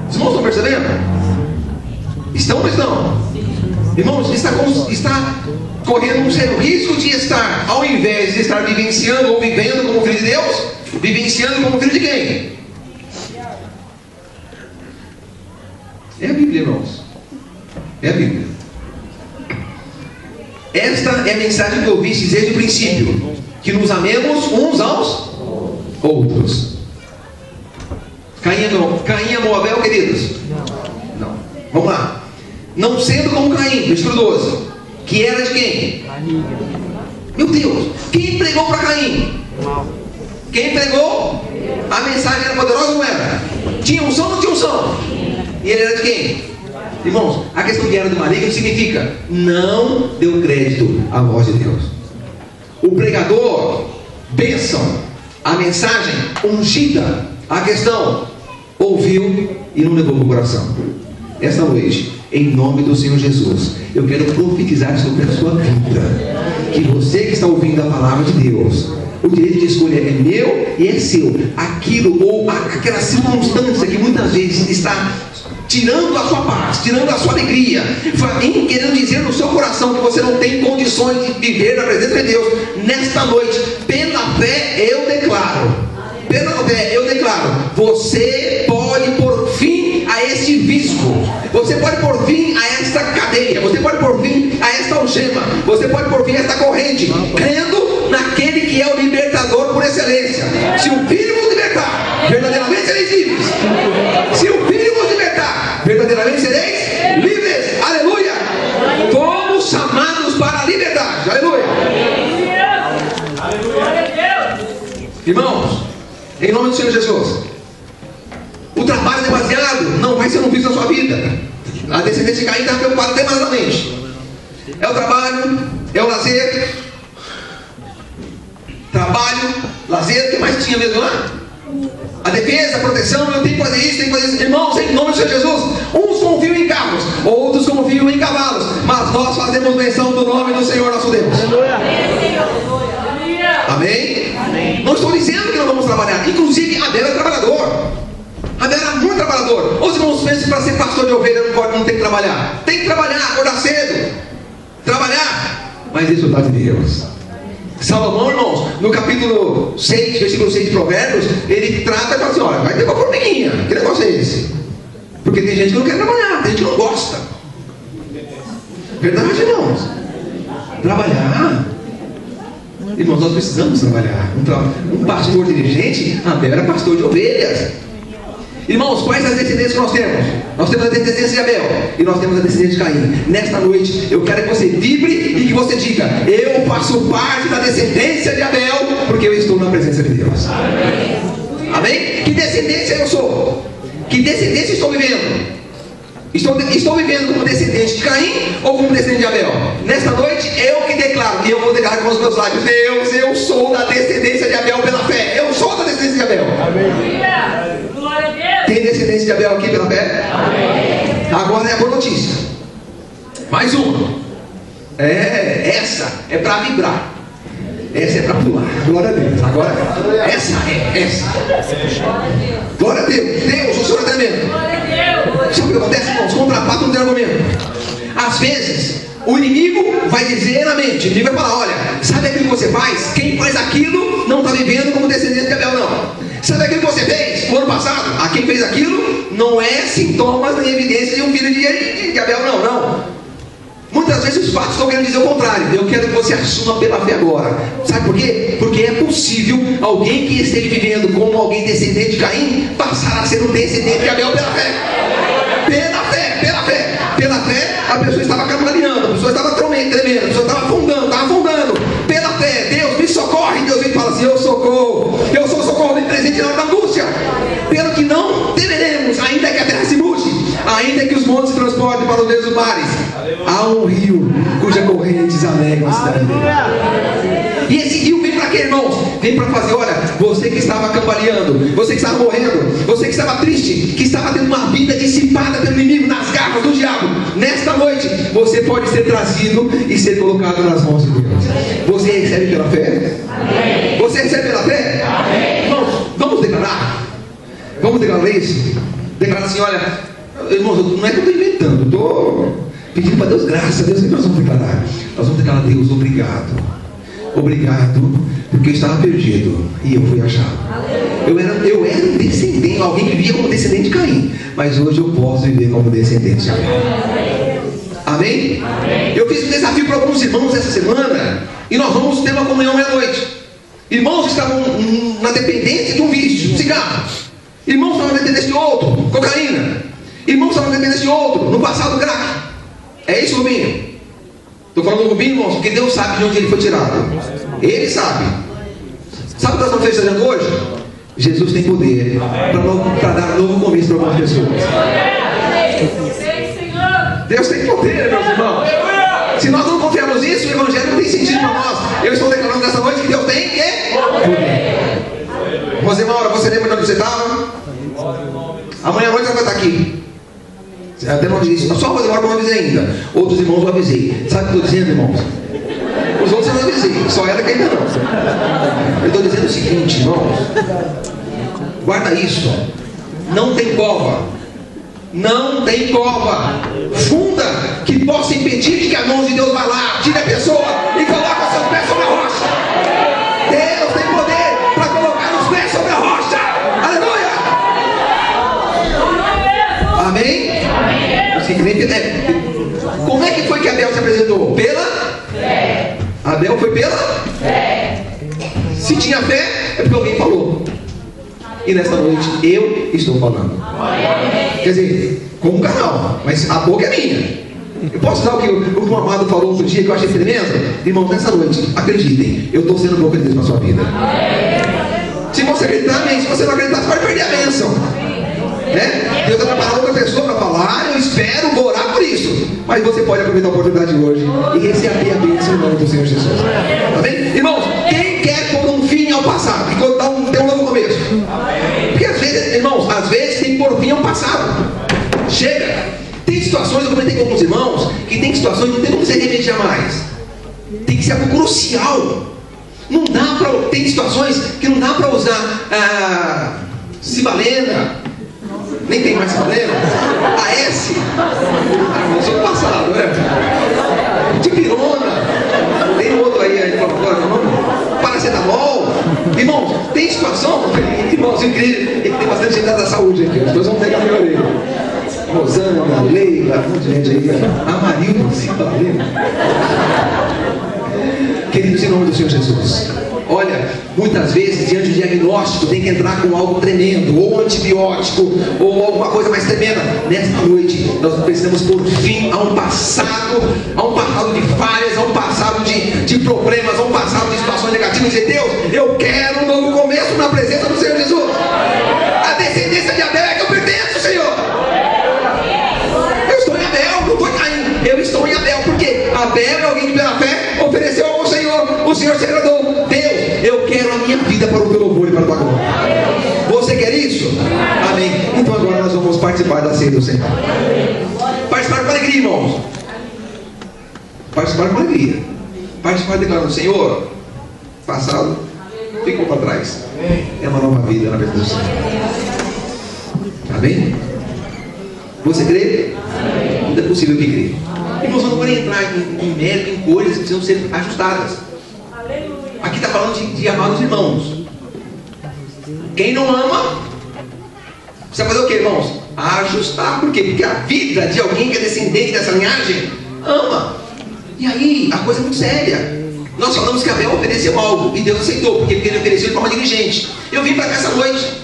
Os irmãos estão percebendo? Estão ou não estão? Irmãos, está correndo um sério risco de estar, ao invés de estar vivenciando ou vivendo como filho de Deus, vivenciando como filho de quem? É a Bíblia, irmãos. É a Bíblia. Esta é a mensagem que eu ouvi desde o princípio: que nos amemos uns aos outros. Caim amou Abel, queridos? Não. Vamos lá. Não sendo como Caim, versículo 12, que era de quem? Meu Deus, quem pregou para Caim? Quem pregou? A mensagem era poderosa ou não era? Tinha unção ou não tinha unção? E ele era de quem? Irmãos, a questão de era do maligno significa: não deu crédito à voz de Deus. O pregador, bênção, a mensagem ungida, a questão, ouviu e não levou para o coração. Esta noite, em nome do Senhor Jesus, eu quero profetizar sobre a sua vida, que você que está ouvindo a palavra de Deus, o direito de escolha é meu e é seu. Aquilo ou aquela circunstância que muitas vezes está tirando a sua paz, tirando a sua alegria, querendo dizer no seu coração que você não tem condições de viver na presença de Deus, nesta noite, pela fé eu declaro, você pode pôr fim a este vício, você pode pôr fim a esta cadeia, você pode pôr fim a esta algema, você pode pôr fim a esta corrente, crendo naquele que é o libertador por excelência. Se o Filho vos libertar, verdadeiramente sereis livres. Se o Filho vos libertar, verdadeiramente sereis livres. Aleluia! Fomos chamados para a liberdade. Aleluia! Irmãos, em nome do Senhor Jesus, o trabalho demasiado não vai ser um vício na sua vida. A descendência de Caim está preocupada demasiadamente. É o trabalho, é o lazer. Trabalho, lazer, o que mais tinha mesmo lá? A defesa, a proteção, eu tenho que fazer isso, tenho que fazer isso. Irmãos, em nome do Senhor Jesus, uns confiam em carros, outros confiam em cavalos, mas nós fazemos menção do nome do Senhor nosso Deus. Amém? Amém? Não estou dizendo que não vamos trabalhar. Inclusive, Abel é trabalhador. Abel era muito trabalhador. Os irmãos pensam que para ser pastor de ovelha não tem que trabalhar. Tem que trabalhar, acordar cedo. Trabalhar. Mas isso está de Deus. Salomão, irmãos, no capítulo 6, versículo 6 de Provérbios, ele trata e fala assim: olha, vai ter uma formiguinha. Que negócio é esse? Porque tem gente que não quer trabalhar, tem gente que não gosta. Verdade, irmãos? Trabalhar. Irmãos, nós precisamos trabalhar. Um pastor dirigente, Abel era pastor de ovelhas. Irmãos, quais as descendências que nós temos? Nós temos a descendência de Abel e nós temos a descendência de Caim. Nesta noite, eu quero que você vibre e que você diga: eu faço parte da descendência de Abel, porque eu estou na presença de Deus. Amém? Amém? Que descendência eu sou? Que descendência estou vivendo? Estou vivendo como descendente de Caim ou como descendente de Abel? Nesta noite, eu que declaro, e eu vou declarar com os meus lábios: Deus, eu sou da descendência de Abel pela fé. Eu sou da descendência de Abel. Amém. Tem descendência de Abel aqui pela fé? Amém. Agora é a boa notícia. Mais uma. Essa é para vibrar. Essa é para pular. Glória a Deus. Agora, essa. Glória a Deus. Deus, o Senhor é tremendo. Sabe o que acontece, irmãos? Contra a fato não tem argumento. Às vezes, o inimigo vai dizer na mente, o inimigo vai falar: olha, sabe aquilo que você faz? Quem faz aquilo não está vivendo como descendente de Abel, não. Sabe aquilo que você fez no ano passado? A quem fez aquilo não é sintomas nem evidência de um filho de Abel, não. Muitas vezes os fatos estão querendo dizer o contrário. Eu quero que você assuma pela fé agora. Sabe por quê? Porque é possível alguém que esteja vivendo como alguém descendente de Caim passar a ser um descendente de Abel pela fé. Pela fé, a pessoa estava cambaleando, a pessoa estava tremendo, a pessoa estava afundando. Pela fé, Deus me socorre. Deus vem e fala assim: eu sou socorro bem presente na hora da angústia. Pelo que não temeremos, ainda que a terra se mude, ainda que os montes se transportem para os meio dos mares, há um rio cuja correntes alegram a cidade dele. E esse rio vem para quê, irmãos? Vem para fazer: olha, você que estava cambaleando, você que estava morrendo, você que estava triste, que estava tendo uma vida dissipada pelo inimigo, nas garras do diabo, nesta noite você pode ser trazido e ser colocado nas mãos de Deus. Você recebe pela fé? Amém. Você recebe pela fé? Amém. Irmãos, vamos declarar isso. Declarar assim: olha, irmãos, não é que eu estou inventando, eu estou pedindo para Deus graça. Deus, o que nós vamos declarar? Nós vamos declarar: Deus, obrigado, porque eu estava perdido e eu fui achado. Eu era um descendente, alguém que vivia como descendente de Caim, mas hoje eu posso viver como descendente de Abel. Amém? Amém? Eu fiz um desafio para alguns irmãos essa semana e nós vamos ter uma comunhão meia-noite. Irmãos que estavam na dependência de um vício, cigarro. Irmãos que estavam na dependência de outro, cocaína. Irmãos que estavam na dependência de outro, no passado, crack. É isso, Rubinho? Estou falando do Rubinho, irmãos, porque Deus sabe de onde ele foi tirado. Ele sabe. Sabe o que nós estamos fazendo hoje? Jesus tem poder para dar um novo começo para algumas pessoas. Deus tem poder, meus irmãos. Se nós não confiarmos nisso, o Evangelho não tem sentido para nós. Eu estou declarando nessa noite que Deus tem poder. Rosemaura, você lembra de onde você estava? Amanhã à noite ela vai estar aqui. Até não disse, só a Rosemaura não avisei ainda. Outros irmãos eu avisei. Sabe o que eu estou dizendo, irmãos? Os outros eu não avisei, só ela que ainda não. Eu estou dizendo o seguinte, irmãos: guarda isso. Não tem cova funda que possa impedir que a mão de Deus vá lá, tire a pessoa e coloque os seus pés sobre a rocha. Deus tem poder para colocar os pés sobre a rocha. Aleluia. Amém? Como é que foi que Abel se apresentou? Pela fé. Abel foi pela fé. é porque alguém falou. E nessa noite eu estou falando. Quer dizer, como um canal, mas a boca é minha. Eu posso usar o que o amado falou outro dia que eu achei tremendo? Irmãos, nessa noite, acreditem, eu estou sendo boca de Deus na sua vida. Se você acreditar, amém. Se você não acreditar, você vai perder a bênção. Né? Deus vai preparar outra pessoa para falar, eu espero, vou orar por isso. Mas você pode aproveitar a oportunidade de hoje e receber a bênção em nome do Senhor Jesus. Amém? Irmãos, quem quer pôr um fim ao passado e ter um novo começo? Porque às vezes, irmãos, às vezes tem que pôr fim ao passado. Chega. Tem situações, eu comentei com alguns irmãos, que tem situações que não tem como você remediar mais. Tem que ser algo crucial. Não dá para. Tem situações que não dá para usar cibalena. Nem tem mais cibalena. AS. Não sou passado, né? Dipirona. Tem outro aí para fora, não? Paracetamol. Irmãos, tem situação, irmãos, incrível. Tem bastante gente da saúde aqui. Os dois vão pegar a minha orelha. Rosana, Leila, um monte de gente aí. Amarildo, cibalena. Queridos, em nome do Senhor Jesus. Olha, muitas vezes diante do diagnóstico tem que entrar com algo tremendo, ou um antibiótico, ou alguma coisa mais tremenda. Nesta noite nós precisamos pôr fim a um passado de falhas, a um passado de problemas, a um passado de situações negativas. E Deus, eu quero um novo começo na presença do Senhor Jesus. A descendência de Abel é que eu pertenço, Senhor. Eu estou em Abel, não estou em Caim. Eu estou em Abel, porque Abel é alguém que pela fé ofereceu ao Senhor. O Senhor se agradou. Deus, eu quero a minha vida para o teu louvor e para a tua glória. Você quer isso? Amém. Então agora nós vamos participar da ceia do Senhor. Participar com alegria, irmãos. Participar com alegria. Participar declarando: Senhor, passado ficou para trás. É uma nova vida na presença do Senhor. Amém? Você crê? Não é possível que crê. Irmãos, não podem entrar em mérito, em coisas que precisam ser ajustadas. Aqui está falando de amar os irmãos. Quem não ama, precisa fazer o que, irmãos? Ajustar. Por quê? Porque a vida de alguém que é descendente dessa linhagem ama. E aí, a coisa é muito séria. Nós falamos que Abel ofereceu algo e Deus aceitou, porque ele ofereceu de forma diligente. Eu vim para cá essa noite.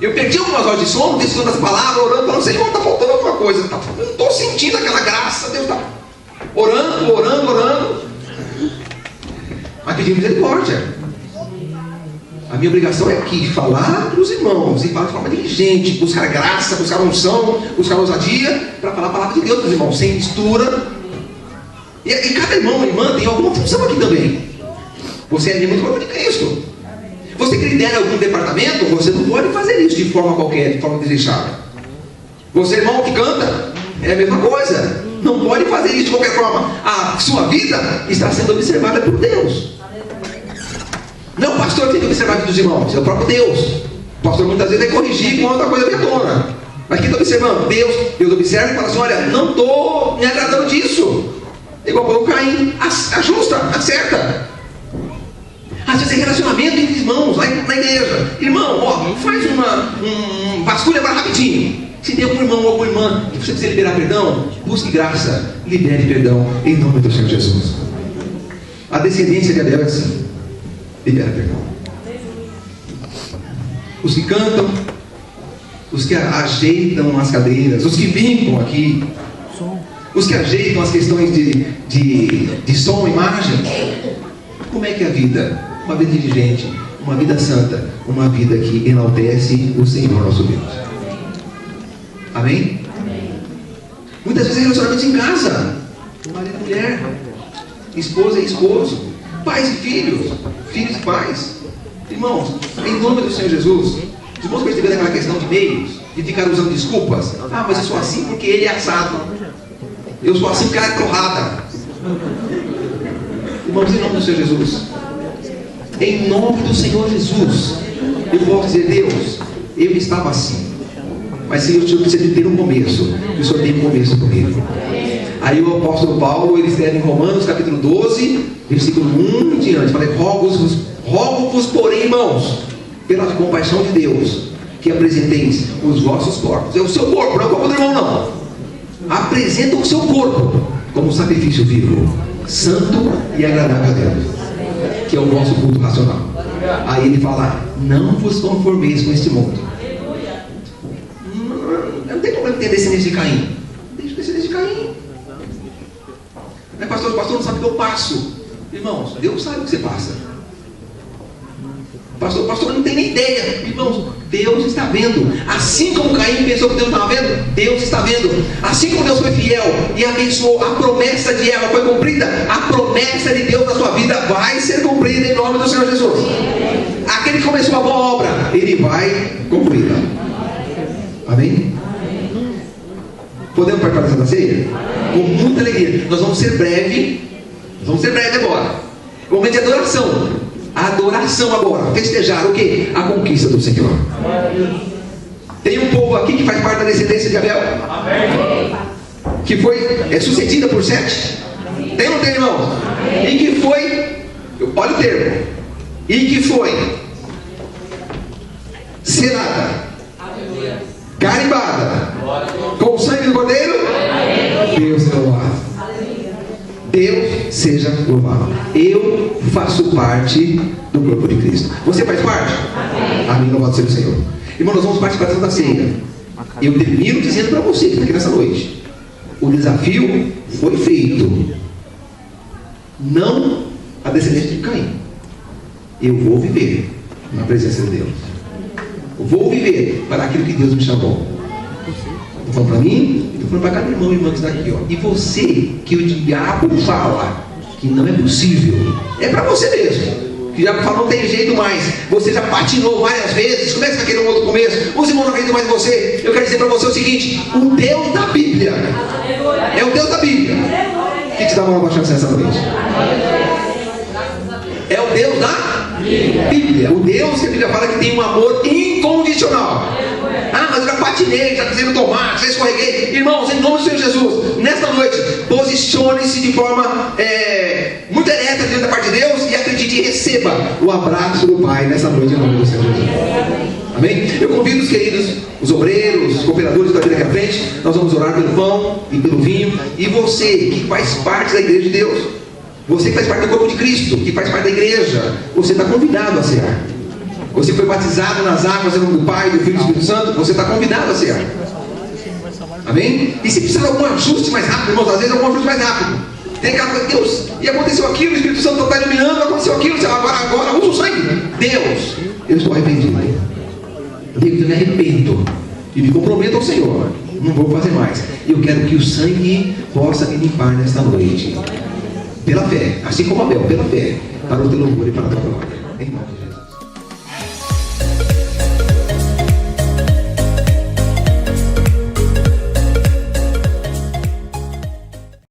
Eu perdi algumas horas de sono, descendo as palavras, orando, falando: Senhor, está faltando alguma coisa. Não estou sentindo aquela graça. Deus está orando. Mas pedindo misericórdia. A minha obrigação é aqui falar para os irmãos e falar de forma diligente, buscar graça, buscar unção, buscar ousadia para falar a palavra de Deus para os irmãos, sem mistura. E cada irmão e irmã tem alguma função aqui também. Você é membro do corpo de Cristo. Você que lidera algum departamento, você não pode fazer isso de forma qualquer, de forma desleixada. Você, irmão que canta, é a mesma coisa. Não pode fazer isso de qualquer forma. A sua vida está sendo observada por Deus. Não, o pastor tem que observar a vida dos irmãos, é o próprio Deus. O pastor muitas vezes vai corrigir quando a coisa vem à tona. Mas quem está observando? Deus observa e fala assim: olha, não estou me agradando disso. Igual para o Caim, ajusta, acerta. Às vezes é relacionamento entre irmãos, lá na igreja. Irmão, ó, faz vasculha agora rapidinho. Se tem algum irmão ou alguma irmã que você precisa liberar perdão, busque graça, libere perdão em nome do Senhor Jesus. A descendência de Abel é assim: libera perdão. Os que cantam, os que ajeitam as cadeiras, os que limpam aqui, os que ajeitam as questões de som, imagem. Como é que é a vida? Uma vida diligente, uma vida santa, uma vida que enaltece o Senhor nosso Deus. Amém? Muitas vezes relacionamentos em casa, marido e mulher, esposa e esposo, pais e filhos, filhos e pais. Irmãos, em nome do Senhor Jesus, os irmãos perceberam aquela questão de meios, de ficar usando desculpas. Ah, mas eu sou assim porque ele é assado. Eu sou assim porque ela é torrada. Irmãos, em nome do Senhor Jesus, em nome do Senhor Jesus, eu posso dizer: Deus, eu estava assim, mas Senhor, o Senhor precisa de ter um começo, e o Senhor tem um começo comigo. Aí o apóstolo Paulo, ele escreve em Romanos capítulo 12, versículo 1 em diante, fala: rogo-vos, porém, irmãos, pela compaixão de Deus, que apresenteis os vossos corpos. É o seu corpo, não é o corpo do irmão, não. Apresenta o seu corpo como sacrifício vivo, santo e agradável a Deus, que é o nosso culto racional. Aí ele fala: não vos conformeis com este mundo. Não tem problema ter descendência de Caim. Deixa descendência de Caim. Mas pastor não sabe o que eu passo. Irmãos, Deus sabe o que você passa. Pastor não tem nem ideia. Irmãos, Deus está vendo. Assim como Caim pensou que Deus estava vendo, Deus está vendo. Assim como Deus foi fiel e abençoou, a promessa de Eva foi cumprida. A promessa de Deus na sua vida vai ser cumprida em nome do Senhor Jesus. Aquele que começou a boa obra, ele vai cumpri-la. Amém? Podemos participar da Santa Ceia? Com muita alegria. Nós vamos ser breve. Vamos ser breve agora. Momento de adoração. Adoração agora. Festejar o quê? A conquista do Senhor. Tem um povo aqui que faz parte da descendência de Abel. Que foi sucedida por Sete. Tem ou não tem, irmão? E que foi, olha o termo, e que foi selada, carimbada com o sangue do Cordeiro. Deus é louvado. Deus seja louvado. Eu faço parte do corpo de Cristo. Você faz parte? Amém. Louvado seja o Senhor. Irmão, nós vamos participar da Santa Ceia. Eu termino dizendo para você que está aqui nessa noite: o desafio foi feito. Não a descendência de Caim. Eu vou viver na presença de Deus. Eu vou viver para aquilo que Deus me chamou. Estou falando para mim, estou falando para cada irmão e irmã que está aqui. E você, que o diabo fala que não é possível, é para você mesmo. Que o diabo fala: não tem jeito mais. Você já patinou várias vezes. Como é que você vai querer um outro começo? Os irmãos não acreditam mais em você. Eu quero dizer para você o seguinte: o Deus da Bíblia é o Deus da Bíblia que te dá uma nova chance nessa noite. É o Deus da Bíblia. O Deus que a Bíblia fala que tem um amor incondicional. Ah, mas eu já patinei, já quisei tomar, já escorreguei. Irmãos, em nome do Senhor Jesus, nesta noite, posicione-se de forma muito ereta diante da parte de Deus e acredite e receba o abraço do Pai nessa noite, em nome do Senhor Jesus. Amém? Eu convido os queridos, os obreiros, os cooperadores que estão aqui à frente. Nós vamos orar pelo pão e pelo vinho. E você que faz parte da igreja de Deus, você que faz parte do corpo de Cristo, que faz parte da igreja, você está convidado a cear. Você foi batizado nas águas em nome do Pai, do Filho e do Espírito Santo, você está convidado a cear. Amém? E se precisar de algum ajuste mais rápido, irmãos, às vezes algum ajuste mais rápido. Tem aquela coisa: Deus, e aconteceu aquilo, o Espírito Santo está iluminando, aconteceu aquilo, agora usa o sangue. Deus, eu estou arrependido. Eu digo que eu me arrependo e me comprometo ao Senhor. Não vou fazer mais. Eu quero que o sangue possa me limpar nesta noite. Pela fé, assim como Abel, pela fé, para o teu louvor e para a tua glória. Em nome de Jesus.